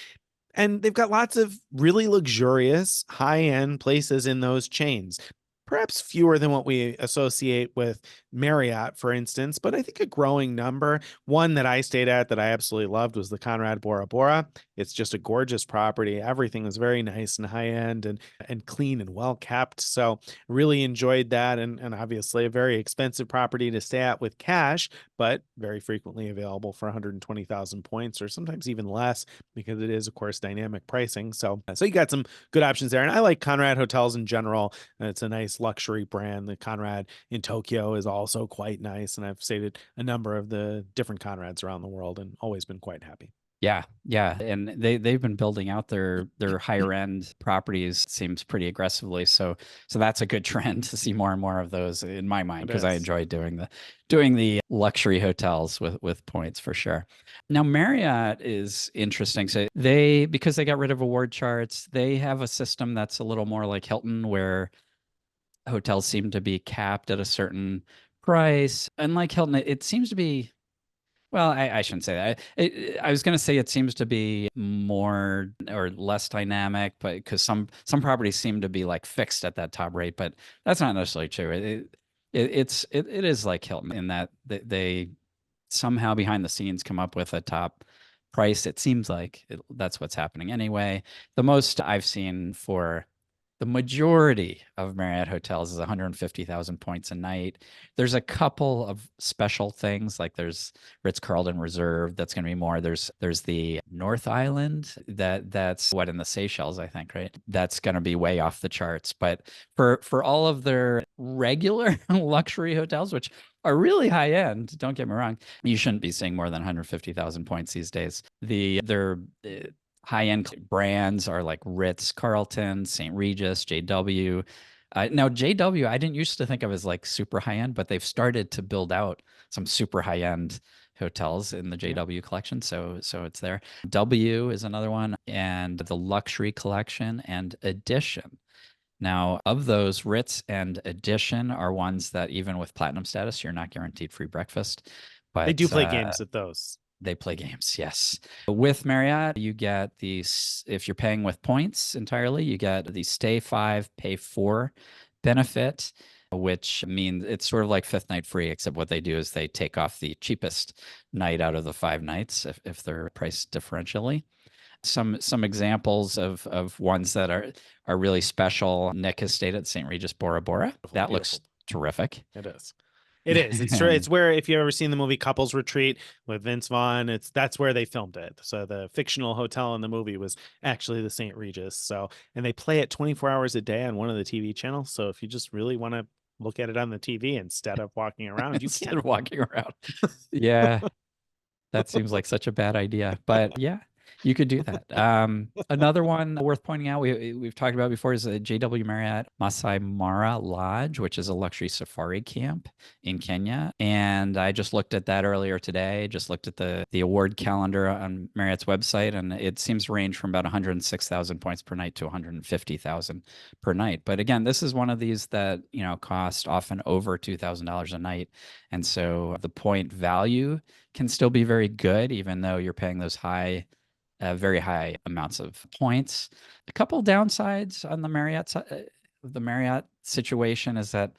And they've got lots of really luxurious, high-end places in those chains. Perhaps fewer than what we associate with Marriott, for instance, but I think a growing number. One that I stayed at that I absolutely loved was the Conrad Bora Bora. It's just a gorgeous property. Everything was very nice and high-end and clean and well kept. So really enjoyed that. And obviously a very expensive property to stay at with cash, but very frequently available for 120,000 points or sometimes even less because it is, of course, dynamic pricing. So you got some good options there. And I like Conrad hotels in general. It's a nice luxury brand. The Conrad in Tokyo is also quite nice. And I've stayed at a number of the different Conrads around the world and always been quite happy. Yeah, yeah, and they've been building out their higher end properties seems pretty aggressively. So that's a good trend to see more and more of those in my mind because I enjoy doing the luxury hotels with points for sure. Now Marriott is interesting. So because they got rid of award charts, they have a system that's a little more like Hilton where hotels seem to be capped at a certain price. Unlike Hilton, it seems to be, well, I shouldn't say that. I was going to say it seems to be more or less dynamic, but because some properties seem to be like fixed at that top rate, but that's not necessarily true. It is like Hilton in that they somehow behind the scenes come up with a top price. It seems like that's what's happening anyway. The most I've seen for the majority of Marriott hotels is 150,000 points a night. There's a couple of special things, like there's Ritz-Carlton Reserve, that's going to be more. There's the North Island, that's what, in the Seychelles, I think, right? That's going to be way off the charts. But for all of their regular luxury hotels, which are really high end, don't get me wrong, you shouldn't be seeing more than 150,000 points these days. Their high-end brands are like Ritz-Carlton, St. Regis, JW. Now, JW, I didn't used to think of as like super high end, but they've started to build out some super high end hotels in the Yeah. JW collection. So it's there. W is another one, and the Luxury Collection and Edition. Now, of those, Ritz and Edition are ones that even with platinum status, you're not guaranteed free breakfast, They do but play games at those. they play games, yes. With Marriott, you get these, if you're paying with points entirely, you get the stay 5, pay 4 benefit, which means it's sort of like fifth night free, except what they do is they take off the cheapest night out of the 5 nights if they're priced differentially. Some examples of ones that are really special. Nick has stayed at St. Regis Bora Bora. That looks terrific. It is. It is. It's true. It's where, if you ever seen the movie Couples Retreat with Vince Vaughn, that's where they filmed it. So the fictional hotel in the movie was actually the St. Regis. So, and they play it 24 hours a day on one of the TV channels. So if you just really want to look at it on the TV instead of walking around, you Instead can. of walking around. Yeah. That seems like such a bad idea, but yeah, you could do that. Another one worth pointing out, we've talked about before, is a JW Marriott Masai Mara Lodge, which is a luxury safari camp in Kenya. And I just looked at that earlier today, just looked at the award calendar on Marriott's website, and it seems to range from about 106,000 points per night to 150,000 per night. But again, this is one of these that, cost often over $2,000 a night. And so the point value can still be very good, even though you're paying those very high amounts of points. A couple downsides on the Marriott situation is that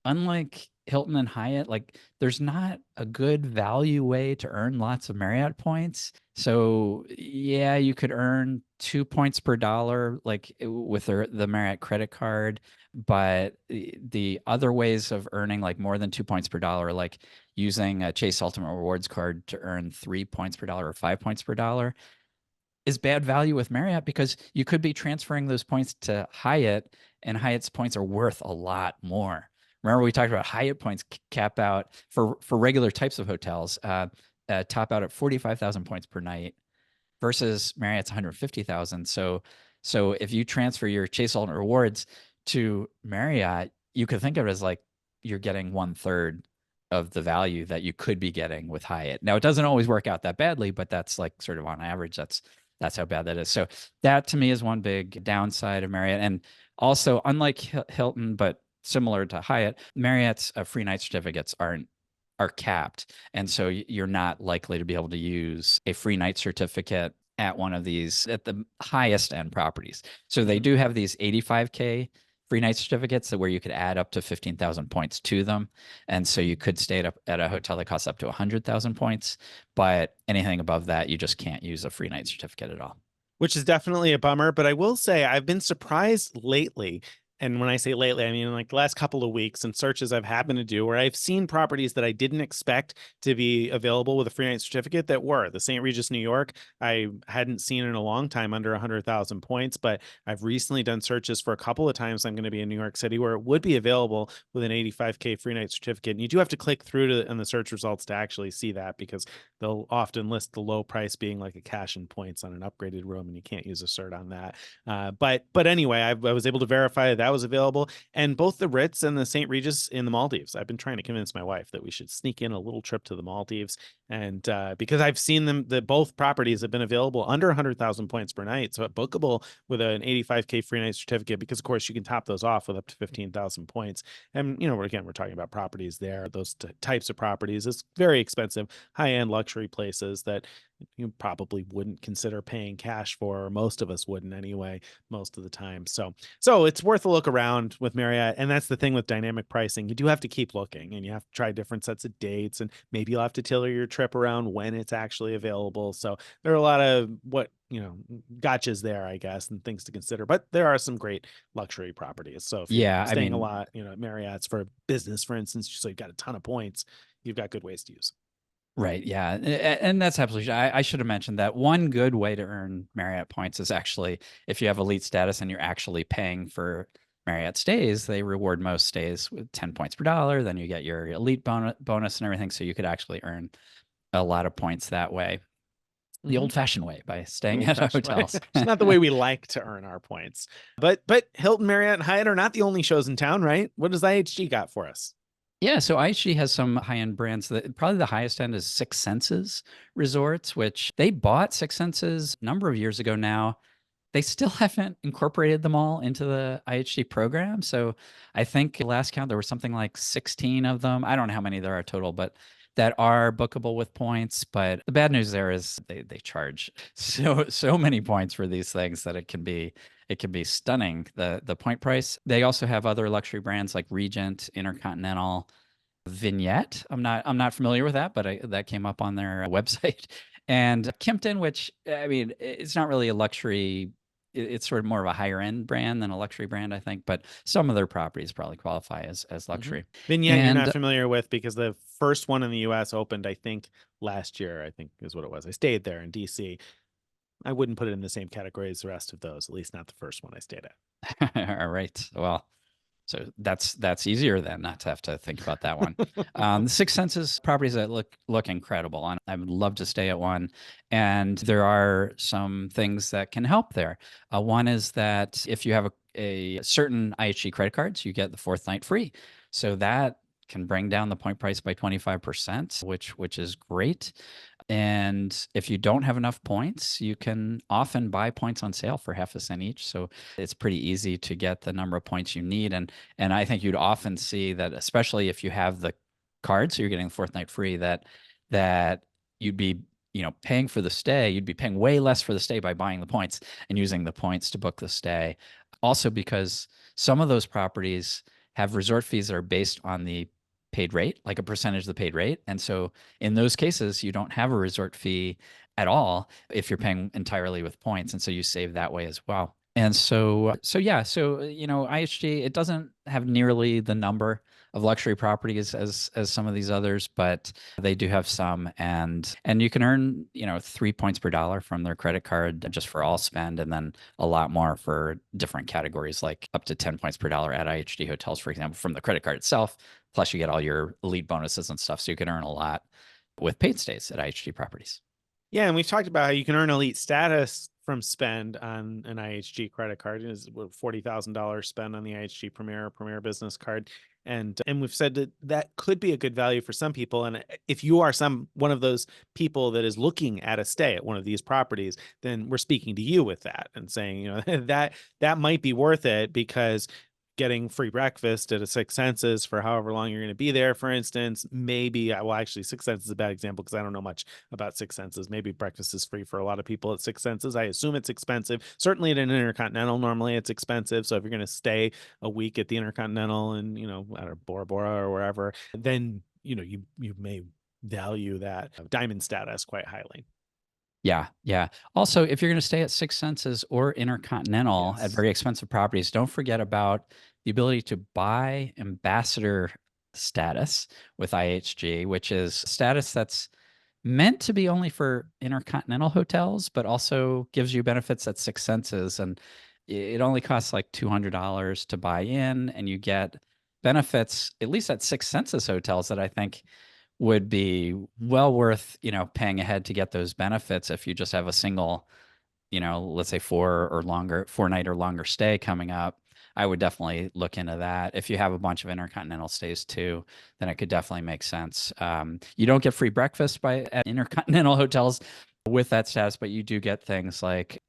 unlike Hilton and Hyatt, like there's not a good value way to earn lots of Marriott points. So yeah, you could earn 2 points per dollar, like with the Marriott credit card, but the other ways of earning like more than 2 points per dollar, like using a Chase Ultimate Rewards card to earn 3 points per dollar or 5 points per dollar, is bad value with Marriott because you could be transferring those points to Hyatt, and Hyatt's points are worth a lot more. Remember, we talked about Hyatt points cap out for regular types of hotels, top out at 45,000 points per night versus Marriott's 150,000. So if you transfer your Chase Ultimate Rewards to Marriott, you could think of it as like you're getting 1/3 of the value that you could be getting with Hyatt. Now, it doesn't always work out that badly, but that's like sort of on average, that's how bad that is. So that to me is one big downside of Marriott. And also, unlike Hilton, but similar to Hyatt, Marriott's free night certificates are capped. And so you're not likely to be able to use a free night certificate at one of these at the highest end properties. So they do have these 85K free night certificates that where you could add up to 15,000 points to them. And so you could stay at a hotel that costs up to 100,000 points, but anything above that, you just can't use a free night certificate at all. Which is definitely a bummer. But I will say I've been surprised lately. And when I say lately, I mean like the last couple of weeks and searches I've happened to do where I've seen properties that I didn't expect to be available with a free night certificate that were. The St. Regis, New York, I hadn't seen in a long time under 100,000 points, but I've recently done searches for a couple of times I'm going to be in New York City where it would be available with an 85K free night certificate. And you do have to click through in the search results to actually see that because they'll often list the low price being like a cash and points on an upgraded room, and you can't use a cert on that. But anyway, I was able to verify that was available, and both the Ritz and the St. Regis in the Maldives. I've been trying to convince my wife that we should sneak in a little trip to the Maldives, and because I've seen them, that both properties have been available under 100,000 points per night, so bookable with an 85K free night certificate. Because of course you can top those off with up to 15,000 points, and again we're talking about properties there. Those types of properties is very expensive, high end luxury places that you probably wouldn't consider paying cash for, or most of us wouldn't anyway, most of the time. So it's worth a look around with Marriott. And that's the thing with dynamic pricing. You do have to keep looking, and you have to try different sets of dates, and maybe you'll have to tailor your trip around when it's actually available. So there are a lot of gotchas there, I guess, and things to consider. But there are some great luxury properties. So if you're staying a lot, at Marriott's for business, for instance, so you've got a ton of points, you've got good ways to use. Right. Yeah. And that's absolutely, I should have mentioned that one good way to earn Marriott points is actually if you have elite status and you're actually paying for Marriott stays, they reward most stays with 10 points per dollar. Then you get your elite bonus and everything. So you could actually earn a lot of points that way. the old-fashioned way by staying at Old-fashioned way. hotels. It's not the way we like to earn our points. But Hilton, Marriott, and Hyatt are not the only shows in town, right? What does IHG got for us? Yeah, so IHG has some high-end brands. That probably the highest end is Six Senses Resorts, which they bought Six Senses a number of years ago now. They still haven't incorporated them all into the IHG program. So I think last count there were something like 16 of them. I don't know how many there are total, but that are bookable with points. But the bad news there is they charge so many points for these things that it can be stunning, the point price. They also have other luxury brands like Regent, Intercontinental, Vignette. I'm not familiar with that, but that came up on their website. And Kimpton, which I mean, it's not really a luxury. It's sort of more of a higher end brand than a luxury brand, I think. But some of their properties probably qualify as luxury. Vignette, you're not And familiar with because the first one in the US opened, I think, last year, I think is what it was. I stayed there in DC. I wouldn't put it in the same category as the rest of those, at least not the first one I stayed at. all right, well, so that's easier then, not to have to think about that one. The Six Senses properties that look incredible, and I would love to stay at one. And there are some things that can help there. One is that if you have a certain IHG credit cards, you get the fourth night free. So that can bring down the point price by 25%, which is great. And if you don't have enough points, you can often buy points on sale for half a cent each. So it's pretty easy to get the number of points you need. And I think you'd often see that, especially if you have the card, so you're getting the fourth night free, that you'd be paying for the stay. You'd be paying way less for the stay by buying the points and using the points to book the stay. Also, because some of those properties have resort fees that are based on the paid rate, like a percentage of the paid rate. And so in those cases, you don't have a resort fee at all if you're paying entirely with points. And so you save that way as well. And so yeah, IHG, it doesn't have nearly the number of luxury properties as some of these others, but they do have some, and you can earn 3 points per dollar from their credit card just for all spend, and then a lot more for different categories, like up to 10 points per dollar at IHG hotels, for example, from the credit card itself. Plus, you get all your elite bonuses and stuff, so you can earn a lot with paid stays at IHG properties. Yeah, and we've talked about how you can earn elite status from spend on an IHG credit card. It's $40,000 spend on the IHG Premier Business Card, and we've said that could be a good value for some people. And if you are one of those people that is looking at a stay at one of these properties, then we're speaking to you with that and saying, that might be worth it, because getting free breakfast at a Six Senses for however long you're going to be there, for instance, maybe, well, actually, Six Senses is a bad example because I don't know much about Six Senses. Maybe breakfast is free for a lot of people at Six Senses. I assume it's expensive. Certainly at an Intercontinental, normally it's expensive. So if you're going to stay a week at the Intercontinental and, at Bora Bora or wherever, then, you may value that diamond status quite highly. Yeah, yeah. Also, if you're going to stay at Six Senses or Intercontinental at very expensive properties, don't forget about the ability to buy ambassador status with IHG, which is status that's meant to be only for Intercontinental hotels, but also gives you benefits at Six Senses. And it only costs like $200 to buy in, and you get benefits, at least at Six Senses hotels, that I think would be well worth, paying ahead to get those benefits if you just have a single, let's say 4-night or longer stay coming up. I would definitely look into that. If you have a bunch of Intercontinental stays too, then it could definitely make sense. You don't get free breakfast at Intercontinental hotels with that status, but you do get things like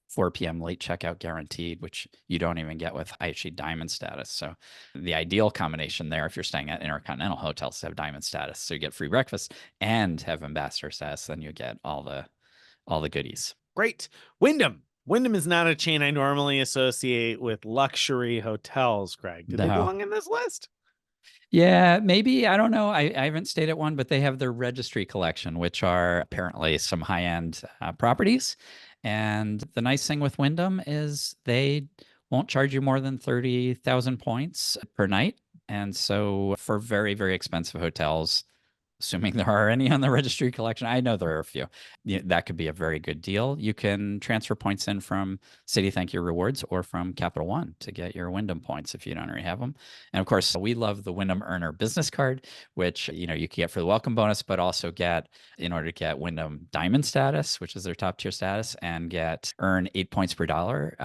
4 p.m. late checkout guaranteed, which you don't even get with IHG Diamond status. So the ideal combination there, if you're staying at Intercontinental hotels, to have Diamond status, so you get free breakfast and have ambassador status, then you get all the goodies. Great. Wyndham. Wyndham is not a chain I normally associate with luxury hotels, Greg. Do they belong in this list? Yeah, maybe. I don't know. I haven't stayed at one, but they have their registry collection, which are apparently some high-end properties. And the nice thing with Wyndham is they won't charge you more than 30,000 points per night. And so for very, very expensive hotels, assuming there are any on the registry collection. I know there are a few. That could be a very good deal. You can transfer points in from Citi Thank You Rewards or from Capital One to get your Wyndham points if you don't already have them. And of course, we love the Wyndham Earner Business Card, which you can get for the welcome bonus, but also get in order to get Wyndham Diamond status, which is their top tier status, and earn 8 points per dollar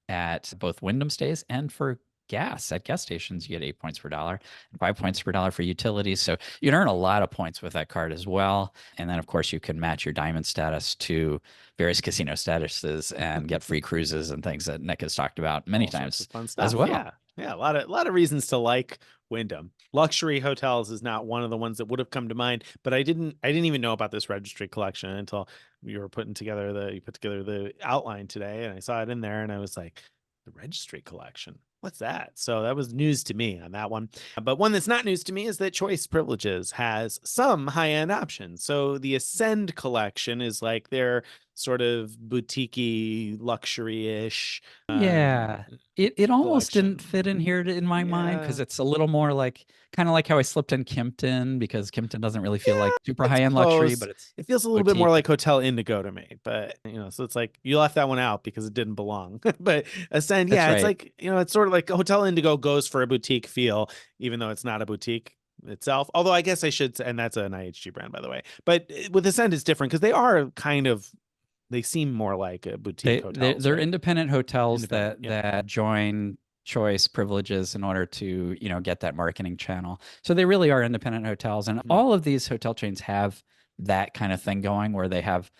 at both Wyndham stays and for gas at gas stations. You get 8 points per dollar and 5 points per dollar for utilities. So you can earn a lot of points with that card as well. And then, of course, you can match your diamond status to various casino statuses and get free cruises and things that Nick has talked about many All sorts times of fun as stuff. well. Yeah. Yeah. A lot of reasons to like Wyndham. Luxury hotels is not one of the ones that would have come to mind, but I didn't even know about this registry collection until you put together the outline today, and I saw it in there and I was like, the registry collection. What's that? So that was news to me on that one. But one that's not news to me is that Choice Privileges has some high-end options. So the Ascend collection is like their sort of boutique-y, luxury-ish Yeah. It almost didn't collection. fit in here in my mind because Yeah. it's a little more like kind of like how I slipped in Kimpton, because Kimpton doesn't really feel Yeah, like super it's high-end luxury, close. but it's It feels a little bit more boutique. like Hotel Indigo to me, but so it's like you left that one out because it didn't belong. But Ascend, That's yeah, it's right. like, it's sort of like Hotel Indigo goes for a boutique feel, even though it's not a boutique itself. Although I guess I should say, and that's an IHG brand, by the way. But with Ascend, it's different because they seem more like a boutique hotels, They're right? independent hotels Independent, yeah. that join Choice Privileges in order to, get that marketing channel. So they really are independent hotels. And Mhm. all of these hotel chains have that kind of thing going where they have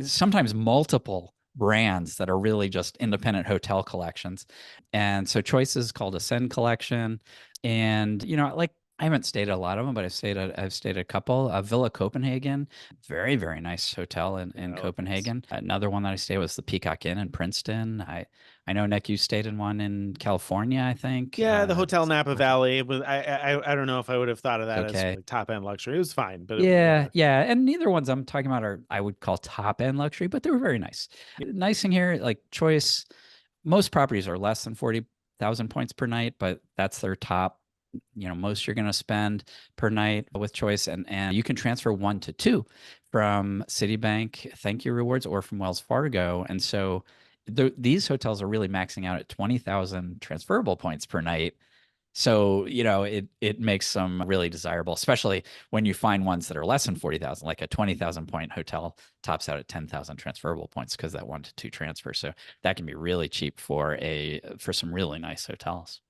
sometimes multiple brands that are really just independent hotel collections. And so Choice is called Ascend Collection. And, like I haven't stayed at a lot of them, but I've stayed at a couple. Villa Copenhagen, very, very nice hotel Yeah, in that looked nice. Copenhagen. Another one that I stayed was the Peacock Inn in Princeton. I know, Nick, you stayed in one in California, I think. Yeah, the Hotel It's Napa Valley. It was I don't know if I would have thought of that as okay. like top end luxury. It was fine, but Yeah, yeah, and neither ones I'm talking about are I would call top end luxury, but they were very nice. yeah. Nice thing here, like Choice, most properties are less than 40,000 points per night, but that's their top. Most you're going to spend per night with Choice, and you can transfer 1 to 2 from Citibank Thank You Rewards or from Wells Fargo, and so these hotels are really maxing out at 20,000 transferable points per night. So, it makes them really desirable, especially when you find ones that are less than 40,000, like a 20,000 point hotel tops out at 10,000 transferable points because that 1 to 2 transfer. So that can be really cheap for some really nice hotels.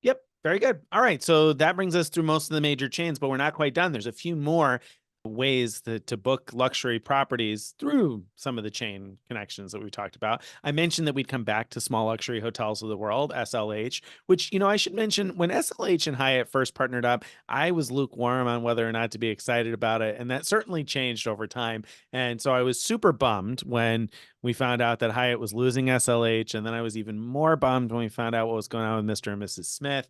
Yep, very good. All right, so that brings us through most of the major chains, but we're not quite done. There's a few more ways to book luxury properties through some of the chain connections that we've talked about. I mentioned that we'd come back to small luxury hotels of the world, SLH, which, I should mention when SLH and Hyatt first partnered up, I was lukewarm on whether or not to be excited about it. And that certainly changed over time. And so I was super bummed when we found out that Hyatt was losing SLH. And then I was even more bummed when we found out what was going on with Mr. and Mrs. Smith.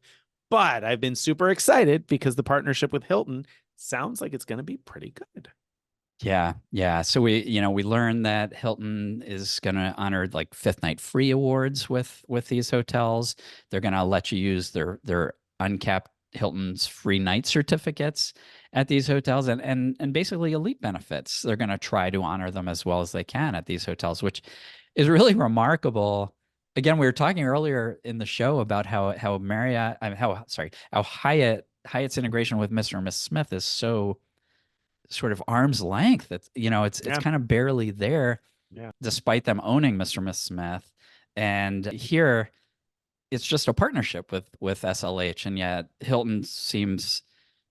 But I've been super excited because the partnership with Hilton sounds like it's going to be pretty good. Yeah, yeah. So we learned that Hilton is going to honor like fifth night free awards with these hotels. They're going to let you use their uncapped Hilton's free night certificates at these hotels, and basically elite benefits. They're going to try to honor them as well as they can at these hotels, which is really remarkable. Again, we were talking earlier in the show about how Marriott, how Hyatt's integration with Mr. and Miss Smith is so sort of arm's length. It's Yeah. kind of barely there, Yeah. despite them owning Mr. Miss Smith. And here, it's just a partnership with SLH, and yet Hilton seems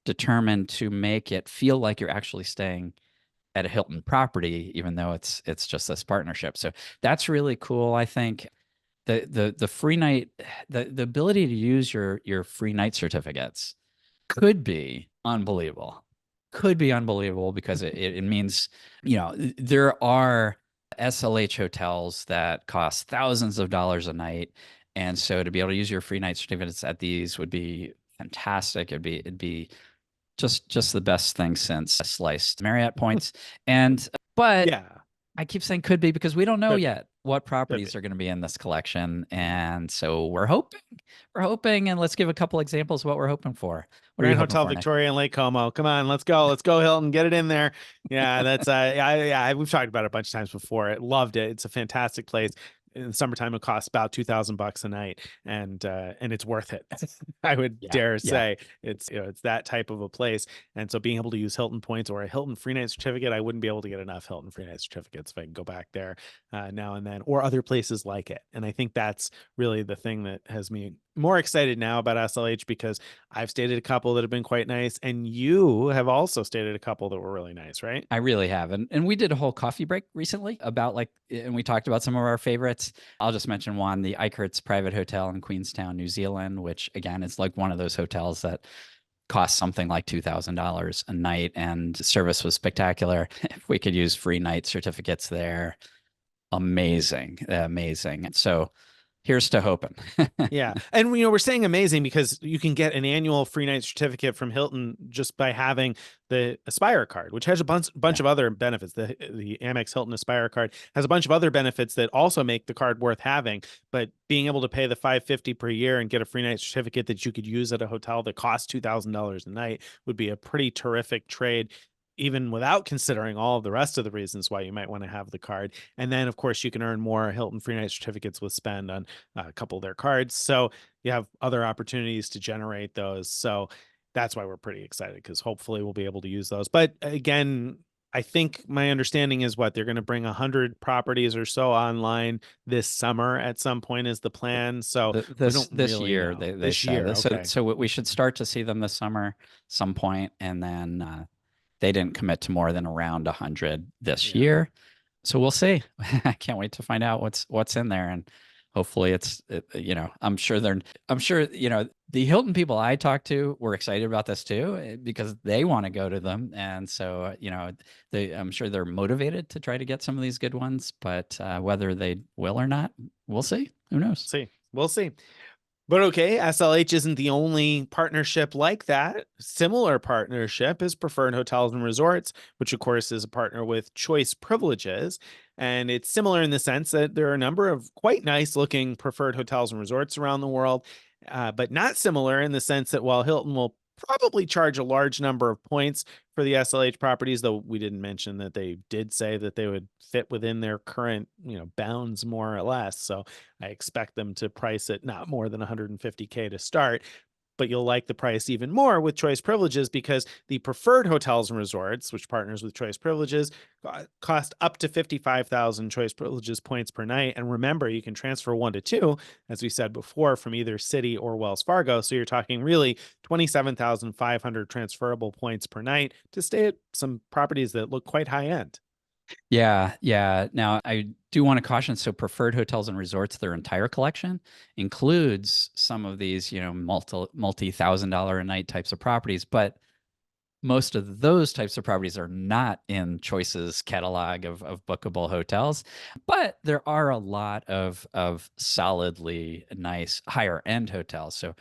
determined to make it feel like you're actually staying at a Hilton property, even though it's just this partnership. So that's really cool. I think the free night, the ability to use your free night certificates could be unbelievable. Could be unbelievable because it means, there are SLH hotels that cost thousands of dollars a night. And so to be able to use your free night certificates at these would be fantastic. It'd be just the best thing since sliced Marriott points. But Yeah. I keep saying could be because we don't know Could be. yet. what Could properties be. are going to be in this collection. And so we're hoping, and let's give a couple examples of what we're hoping for. What are you Grand hoping Hotel for, Nick? Victoria and Lake Como. Come on, let's go. Let's go, Hilton. Get it in there. Yeah, that's we've talked about it a bunch of times before. I loved it. It's a fantastic place. In the summertime, it costs about $2,000 a night, and it's worth it. I would Yeah. dare Yeah. say it's that type of a place. And so being able to use Hilton points or a Hilton free night certificate, I wouldn't be able to get enough Hilton free night certificates if I can go back there now and then, or other places like it. And I think that's really the thing that has me more excited now about SLH, because I've stayed at a couple that have been quite nice, and you have also stayed at a couple that were really nice, right? I really have. And we did a whole coffee break recently about and we talked about some of our favorites. I'll just mention one, the Eichert's Private Hotel in Queenstown, New Zealand, which again is like one of those hotels that cost something like $2,000 a night, and service was spectacular. If we could use free night certificates there, amazing, amazing. So here's to hoping. Yeah. And we're saying amazing because you can get an annual free night certificate from Hilton just by having the Aspire card, which has a bunch Yeah. of other benefits. The Amex Hilton Aspire card has a bunch of other benefits that also make the card worth having. But being able to pay the $550 per year and get a free night certificate that you could use at a hotel that costs $2,000 a night would be a pretty terrific trade, even without considering all of the rest of the reasons why you might want to have the card. And then, of course, you can earn more Hilton free night certificates with spend on a couple of their cards. So you have other opportunities to generate those. So that's why we're pretty excited, because hopefully we'll be able to use those. But again, I think my understanding is what they're going to bring 100 properties or so online this summer at some point is the plan. So we don't This really year, know they this said year. this. So Okay. we should start to see them this summer some point, and then they didn't commit to more than around 100 this Yeah. year. So we'll see. I can't wait to find out what's in there, and hopefully I'm sure the Hilton people I talked to were excited about this too, because they want to go to them, and so I'm sure they're motivated to try to get some of these good ones, but whether they will or not, we'll see. Who knows? See, we'll see. But okay, SLH isn't the only partnership like that. Similar partnership is Preferred Hotels and Resorts, which of course is a partner with Choice Privileges. And it's similar in the sense that there are a number of quite nice looking preferred hotels and resorts around the world, but not similar in the sense that while Hilton will probably charge a large number of points for the SLH properties, though we didn't mention that they did say that they would fit within their current, bounds more or less. So I expect them to price it not more than 150K to start. But you'll like the price even more with Choice Privileges, because the Preferred Hotels and Resorts, which partners with Choice Privileges, cost up to 55,000 Choice Privileges points per night. And remember, you can transfer 1 to 2, as we said before, from either Citi or Wells Fargo. So you're talking really 27,500 transferable points per night to stay at some properties that look quite high end. Yeah, yeah. Now, I do want to caution, so Preferred Hotels and Resorts, their entire collection includes some of these, multi-thousand-dollar a night types of properties, but most of those types of properties are not in Choice's catalog of bookable hotels. But there are a lot of solidly nice higher end hotels. So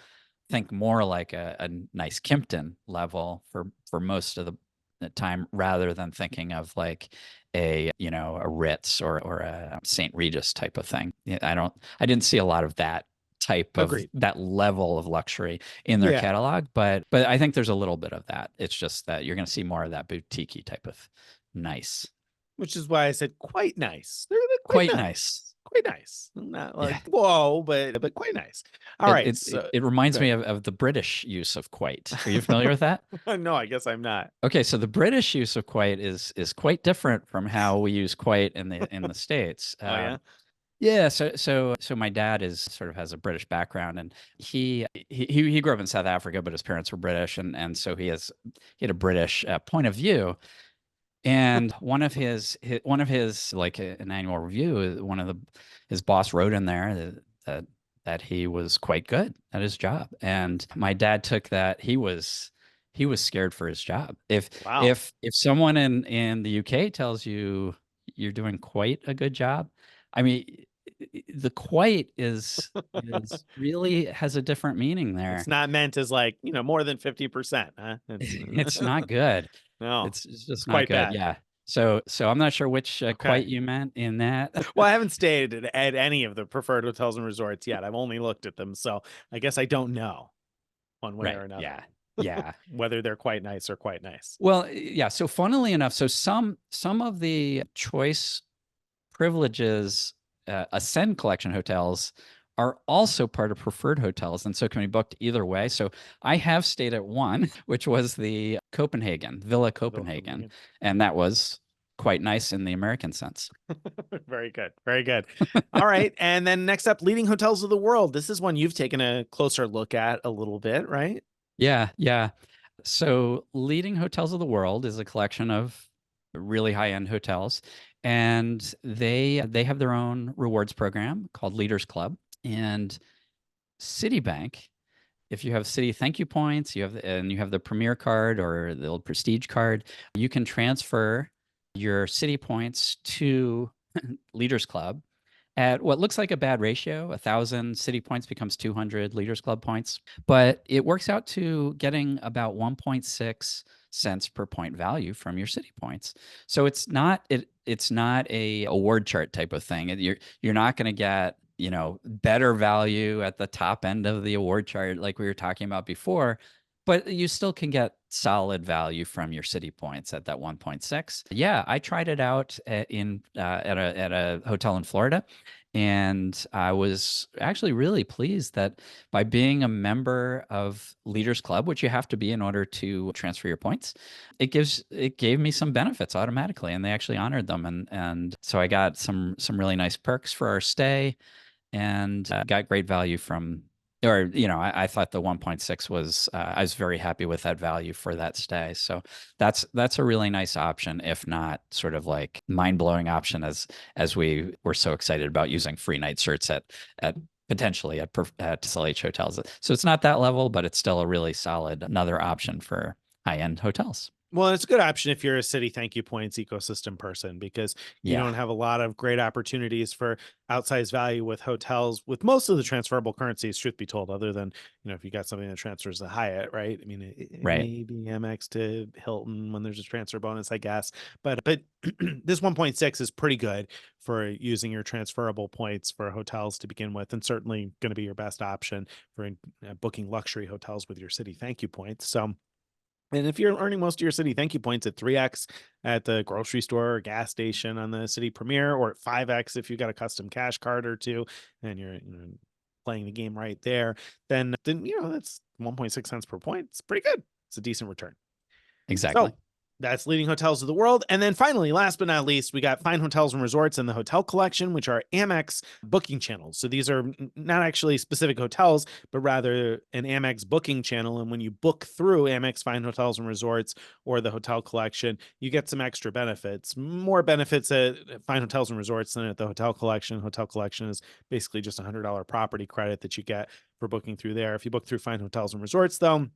think more like a nice Kimpton level for most of the time, rather than thinking of like a Ritz or a St. Regis type of thing. Yeah, I didn't see a lot of Agreed. that level of luxury in their Yeah. catalog, but I think there's a little bit of that. It's just that you're going to see more of that boutique type of nice. Which is why I said quite nice. They're quite Quite nice. nice. Quite nice. Not Yeah. like whoa, but quite nice. All right. So It reminds me good. of the British use of quite. Are you familiar with that? No, I guess I'm not. Okay, so the British use of quite is quite different from how we use quite in the States. Oh yeah. Yeah, so my dad is sort of has a British background, and he grew up in South Africa, but his parents were British, and so he had a British point of view. And one of his like an annual review, his boss wrote in there that he was quite good at his job, and my dad took that he was scared for his job. Wow. If someone in the UK tells you you're doing quite a good job, I mean, the quite is really has a different meaning It's there. not meant as like, more than 50%, huh? It's It's not good. no. It's It's just not quite good. bad. Yeah. So I'm not sure which Okay. quite you meant in that. Well, I haven't stayed at any of the preferred hotels and resorts yet. I've only looked at them, so I guess I don't know one way or Right. another Yeah. Yeah. whether they're quite nice or quite nice. Well, yeah. So funnily enough, so some of the choice privileges Ascend Collection hotels are also part of preferred hotels, and so can be booked either way. So I have stayed at one, which was the Copenhagen Villa Villa Copenhagen, Copenhagen. and that was quite nice in the American sense. Very good. Very good. All right. And then next up, leading hotels of the world. This is one you've taken a closer look at a little bit, right? Yeah, yeah. So Leading Hotels of the World is a collection of really high-end hotels, and they have their own rewards program called Leaders Club. And Citibank, if you have Citi Thank You points, you have the Premier card or the old Prestige card, you can transfer your Citi points to Leaders Club at what looks like a bad ratio. 1,000 Citi points becomes 200 Leaders Club points, but it works out to getting about 1.6 cents per point value from your Citi points. So it's not a award chart type of thing. You're not going to get, better value at the top end of the award chart like we were talking about before, but you still can get solid value from your Citi points at that 1.6. Yeah, I tried it out at a hotel in Florida, and I was actually really pleased that by being a member of Leaders Club, which you have to be in order to transfer your points, it gave me some benefits automatically, and they actually honored them, and so I got some really nice perks for our stay, and got great value from, or I thought the 1.6 was, I was very happy with that value for that stay. So that's a really nice option, if not sort of like mind-blowing option, as we were so excited about using free night certs at potentially at SLH hotels. So it's not that level, but it's still a really solid another option for high-end hotels. Well, it's a good option if you're a City Thank You Points ecosystem person because you Yeah. don't have a lot of great opportunities for outsized value with hotels with most of the transferable currencies, truth be told, other than, if you got something that transfers to Hyatt, right? I mean, it Right. may be Amex to Hilton when there's a transfer bonus, I guess. But this 1.6 is pretty good for using your transferable points for hotels to begin with, and certainly going to be your best option for booking luxury hotels with your City Thank You Points. So, and if you're earning most of your City Thank You points at 3x at the grocery store or gas station on the City Premier, or at 5x if you got a custom cash card or two, and you're playing the game right there, then that's 1.6 cents per point. It's pretty good. It's a decent return. Exactly. So that's leading hotels of the world. And then finally, last but not least, we got fine hotels and resorts in the hotel collection, which are Amex booking channels. So these are not actually specific hotels, but rather an Amex booking channel. And when you book through Amex Fine Hotels and Resorts or the hotel collection, you get some extra benefits, more benefits at Fine Hotels and Resorts than at the hotel collection. Hotel collection is basically just a $100 property credit that you get for booking through there. If you book through Fine Hotels and Resorts, though,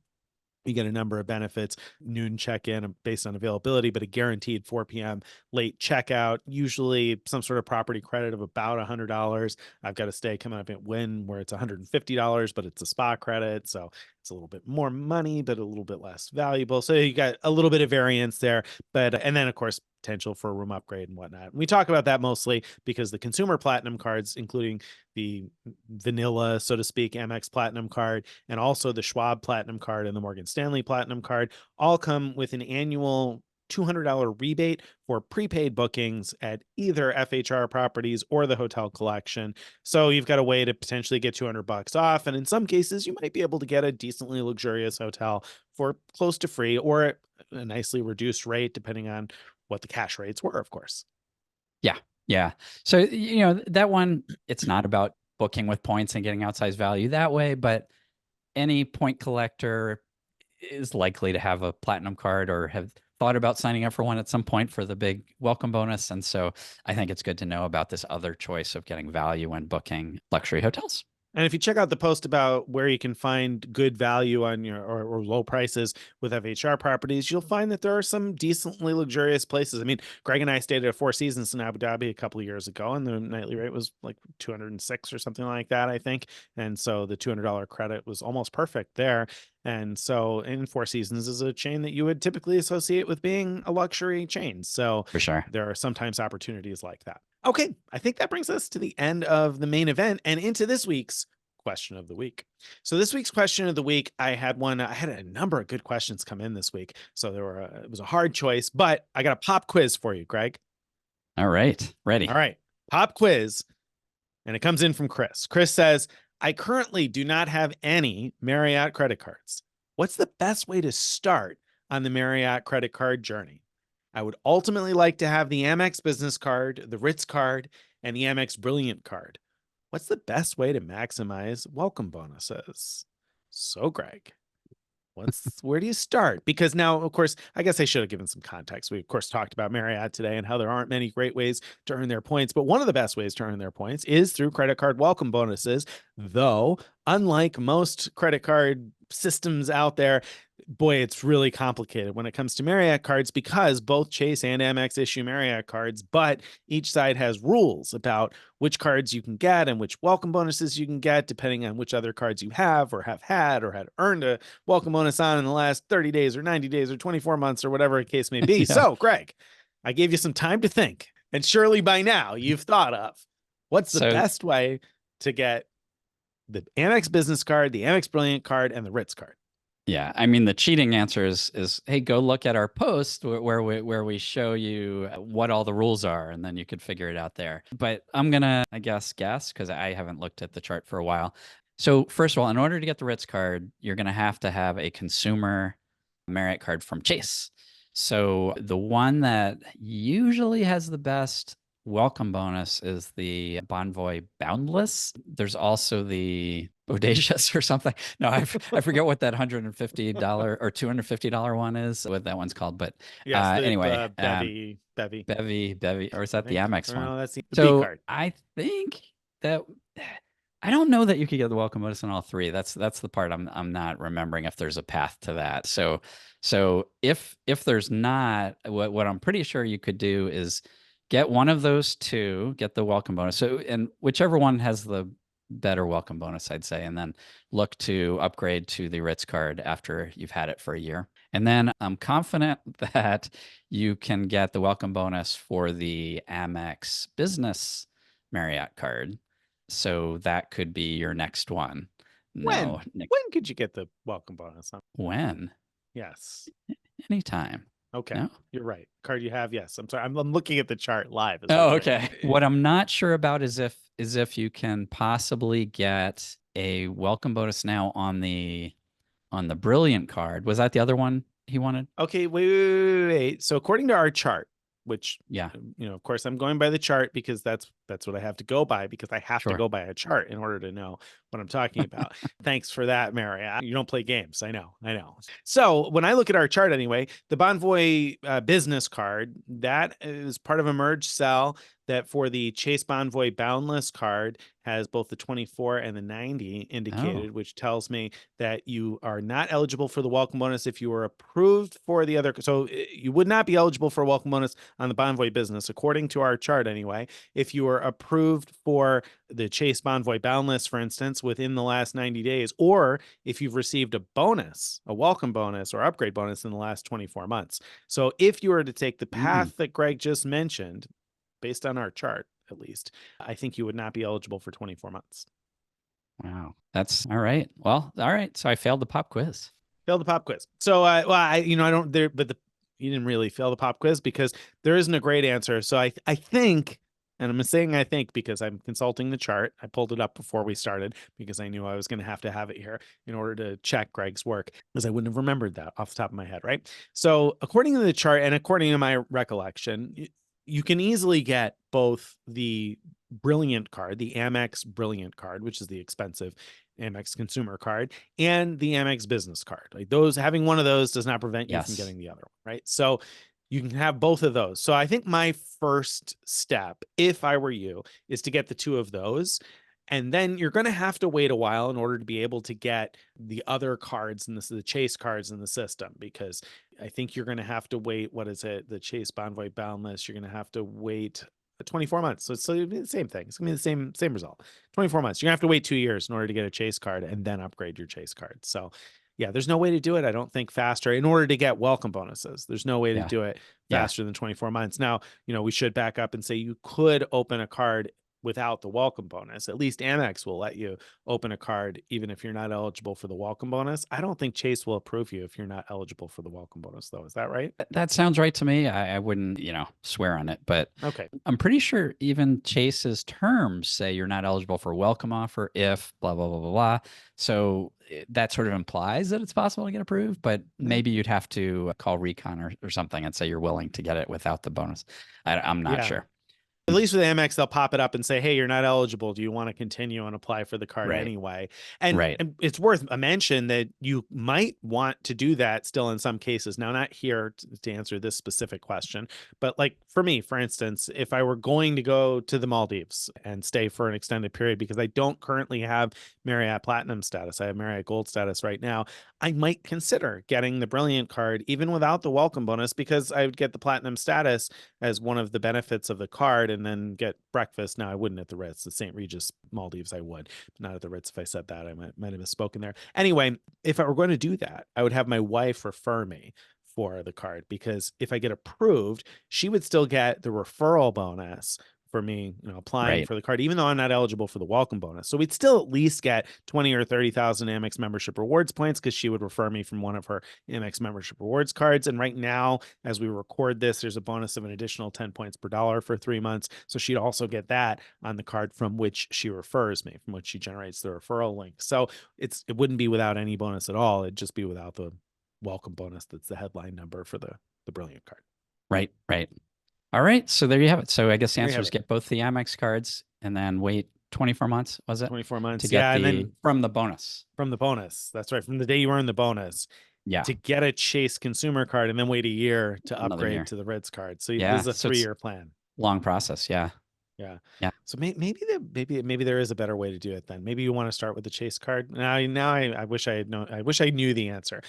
you get a number of benefits: noon check-in based on availability, but a guaranteed 4 p.m. late checkout, usually some sort of property credit of about $100. I've got a stay coming up at Wynn where it's $150, but it's a spa credit. So it's a little bit more money, but a little bit less valuable. So you got a little bit of variance there. And then, of course, potential for a room upgrade and whatnot. We talk about that mostly because the consumer platinum cards, including the vanilla, so to speak, Amex Platinum card, and also the Schwab Platinum card and the Morgan Stanley Platinum card, all come with an annual $200 rebate for prepaid bookings at either FHR properties or the hotel collection. So you've got a way to potentially get $200 off. And in some cases, you might be able to get a decently luxurious hotel for close to free or a nicely reduced rate, depending on what the cash rates were, of course. Yeah. Yeah. So, that one, it's not about booking with points and getting outsized value that way, but any point collector is likely to have a platinum card or have thought about signing up for one at some point for the big welcome bonus. And so I think it's good to know about this other choice of getting value when booking luxury hotels. And if you check out the post about where you can find good value on your or low prices with FHR properties, you'll find that there are some decently luxurious places. I mean, Greg and I stayed at a Four Seasons in Abu Dhabi a couple of years ago, and the nightly rate was like 206 or something like that, I think. And so the $200 credit was almost perfect there. And so, and Four Seasons is a chain that you would typically associate with being a luxury chain. So For sure. there are sometimes opportunities like that. Okay, I think that brings us to the end of the main event and into this week's question of the week. So this week's question of the week, I had a number of good questions come in this week. So it was a hard choice, but I got a pop quiz for you, Greg. All right. Ready. All right, pop quiz. And it comes in from Chris. Chris says, I currently do not have any Marriott credit cards. What's the best way to start on the Marriott credit card journey? I would ultimately like to have the Amex business card, the Ritz card, and the Amex Brilliant card. What's the best way to maximize welcome bonuses? So, Greg, where do you start? Because now, of course, I guess I should have given some context. We, of course, talked about Marriott today and how there aren't many great ways to earn their points. But one of the best ways to earn their points is through credit card welcome bonuses. Though, unlike most credit card systems out there, boy, it's really complicated when it comes to Marriott cards because both Chase and Amex issue Marriott cards, but each side has rules about which cards you can get and which welcome bonuses you can get, depending on which other cards you have or have had or had earned a welcome bonus on in the last 30 days or 90 days or 24 months or whatever the case may be. Yeah. So, Greg, I gave you some time to think. And surely by now you've thought of what's the best way to get the Amex business card, the Amex Brilliant card, and the Ritz card. Yeah, I mean the cheating answer is hey, go look at our post where we show you what all the rules are, and then you could figure it out there. But I'm gonna guess because I haven't looked at the chart for a while. So first of all, in order to get the Ritz card, you're gonna have to have a consumer Marriott card from Chase. So the one that usually has the best welcome bonus is the Bonvoy Boundless. There's also the Bodacious or something. No, I forget what that $150 or $250 one is, what that one's called. But yes, anyway, Bevy, or is that the Amex one? No, that's the So B card. I think that I don't know that you could get the welcome bonus on all three. That's the part I'm not remembering if there's a path to that. So if there's not, what I'm pretty sure you could do is get one of those two, get the welcome bonus. So, and whichever one has the better welcome bonus, I'd say, and then look to upgrade to the Ritz card after you've had it for a year. And then I'm confident that you can get the welcome bonus for the Amex Business Marriott card. So that could be your next one. No. When could you get the welcome bonus? When? Yes. Anytime. Okay. No? You're right. Card you have. Yes. I'm sorry. I'm looking at the chart live. Oh, okay. What I'm not sure about is if you can possibly get a welcome bonus now on the Brilliant card. Was that the other one he wanted? Okay. Wait. So according to our chart, which, yeah, of course I'm going by the chart because that's what I have to go by because I have Sure. to go by a chart in order to know what I'm talking about. Thanks for that, Mary. You don't play games. I know. So when I look at our chart anyway, the Bonvoy business card, that is part of a merge sell that for the Chase Bonvoy Boundless card has both the 24 and the 90 indicated, which tells me that you are not eligible for the welcome bonus if you were approved for the other. So you would not be eligible for a welcome bonus on the Bonvoy business, according to our chart anyway, if you were approved for the Chase Bonvoy Boundless, for instance, within the last 90 days, or if you've received a bonus, a welcome bonus or upgrade bonus in the last 24 months. So if you were to take the path that Greg just mentioned, based on our chart, at least, I think you would not be eligible for 24 months. Wow. That's all right. Well, all right. So I failed the pop quiz. Failed the pop quiz. So, I don't there, but you didn't really fail the pop quiz because there isn't a great answer. So I think, and I'm saying I think because I'm consulting the chart. I pulled it up before we started because I knew I was going to have it here in order to check Greg's work because I wouldn't have remembered that off the top of my head, right? So according to the chart and according to my recollection, you can easily get both the Brilliant card, the Amex Brilliant card, which is the expensive Amex consumer card, and the Amex business card. Like those, having one of those does not prevent you from getting the other one, right? So you can have both of those. So I think my first step, if I were you, is to get the two of those. And then you're going to have to wait a while in order to be able to get the other cards and the Chase cards in the system, because I think you're going to have to wait. What is it? The Chase Bonvoy Boundless. You're going to have to wait 24 months. So it's the same thing. It's going to be the same result. 24 months. You're going to have to wait 2 years in order to get a Chase card and then upgrade your Chase card. So Yeah, there's no way to do it, I don't think, faster in order to get welcome bonuses. There's no way to Yeah. do it Yeah. faster than 24 months. Now, we should back up and say you could open a card without the welcome bonus. At least Amex will let you open a card even if you're not eligible for the welcome bonus. I don't think Chase will approve you if you're not eligible for the welcome bonus, though. Is that right? That sounds right to me. I wouldn't, swear on it, but Okay. I'm pretty sure even Chase's terms say you're not eligible for a welcome offer if blah, blah, blah, blah, blah. So that sort of implies that it's possible to get approved, but maybe you'd have to call Recon or something and say you're willing to get it without the bonus. I'm not Yeah. sure. At least with Amex, they'll pop it up and say, hey, you're not eligible. Do you want to continue and apply for the card Right. anyway? And, Right. and it's worth a mention that you might want to do that still in some cases. Now, not here to answer this specific question, but like for me, for instance, if I were going to go to the Maldives and stay for an extended period, because I don't currently have Marriott Platinum status, I have Marriott Gold status right now, I might consider getting the Brilliant card even without the welcome bonus, because I would get the Platinum status as one of the benefits of the card and then get breakfast. Now, I wouldn't at the Ritz, the St. Regis Maldives, I would, but not at the Ritz. If I said that, I might have misspoken there. Anyway, if I were going to do that, I would have my wife refer me for the card, because if I get approved, she would still get the referral bonus for me, applying Right. for the card, even though I'm not eligible for the welcome bonus. So we'd still at least get 20 or 30,000 Amex membership rewards points, because she would refer me from one of her Amex membership rewards cards. And right now, as we record this, there's a bonus of an additional 10 points per dollar for 3 months. So she'd also get that on the card from which she refers me, from which she generates the referral link. So it wouldn't be without any bonus at all. It'd just be without the welcome bonus. That's the headline number for the Brilliant card. Right. Right. All right. So there you have it. So I guess the There you answer have is it. get both the Amex cards and then wait 24 months, was it? 24 To months. get Yeah. And then from the bonus. from the bonus. That's right. From the day you earn the bonus. Yeah. To get a Chase consumer card and then wait a year to Another upgrade year. to the Reds card. So Yeah. this is a So it's 3-year plan. long process. Yeah. Yeah. Yeah. So maybe there is a better way to do it then. Maybe you want to start with the Chase card. Now I wish I had known. I wish I knew the answer.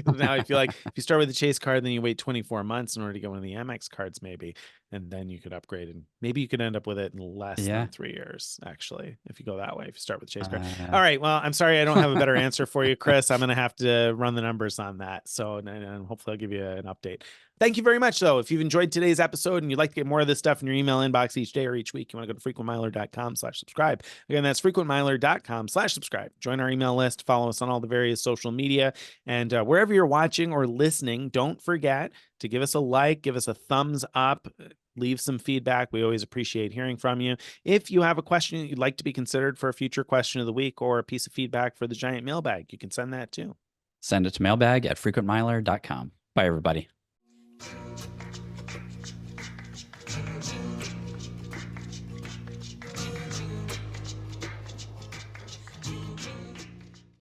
Now I feel like if you start with the Chase card, then you wait 24 months in order to get one of the Amex cards, maybe, and then you could upgrade, and maybe you could end up with it in less Yeah. than 3 years, actually, if you go that way. If you start with the Chase card. Uh, All right. Well, I'm sorry I don't have a better answer for you, Chris. I'm gonna have to run the numbers on that. So and hopefully I'll give you an update. Thank you very much, though. If you've enjoyed today's episode and you'd like to get more of this stuff in your email inbox each day or each week, you want to go to frequentmiler.com/subscribe. Again, that's frequentmiler.com/subscribe. Join our email list, follow us on all the various social media, and wherever you're watching or listening, don't forget to give us a like, give us a thumbs up, leave some feedback. We always appreciate hearing from you. If you have a question that you'd like to be considered for a future question of the week or a piece of feedback for the giant mailbag, you can send that too. Send it to mailbag@frequentmiler.com. Bye, everybody.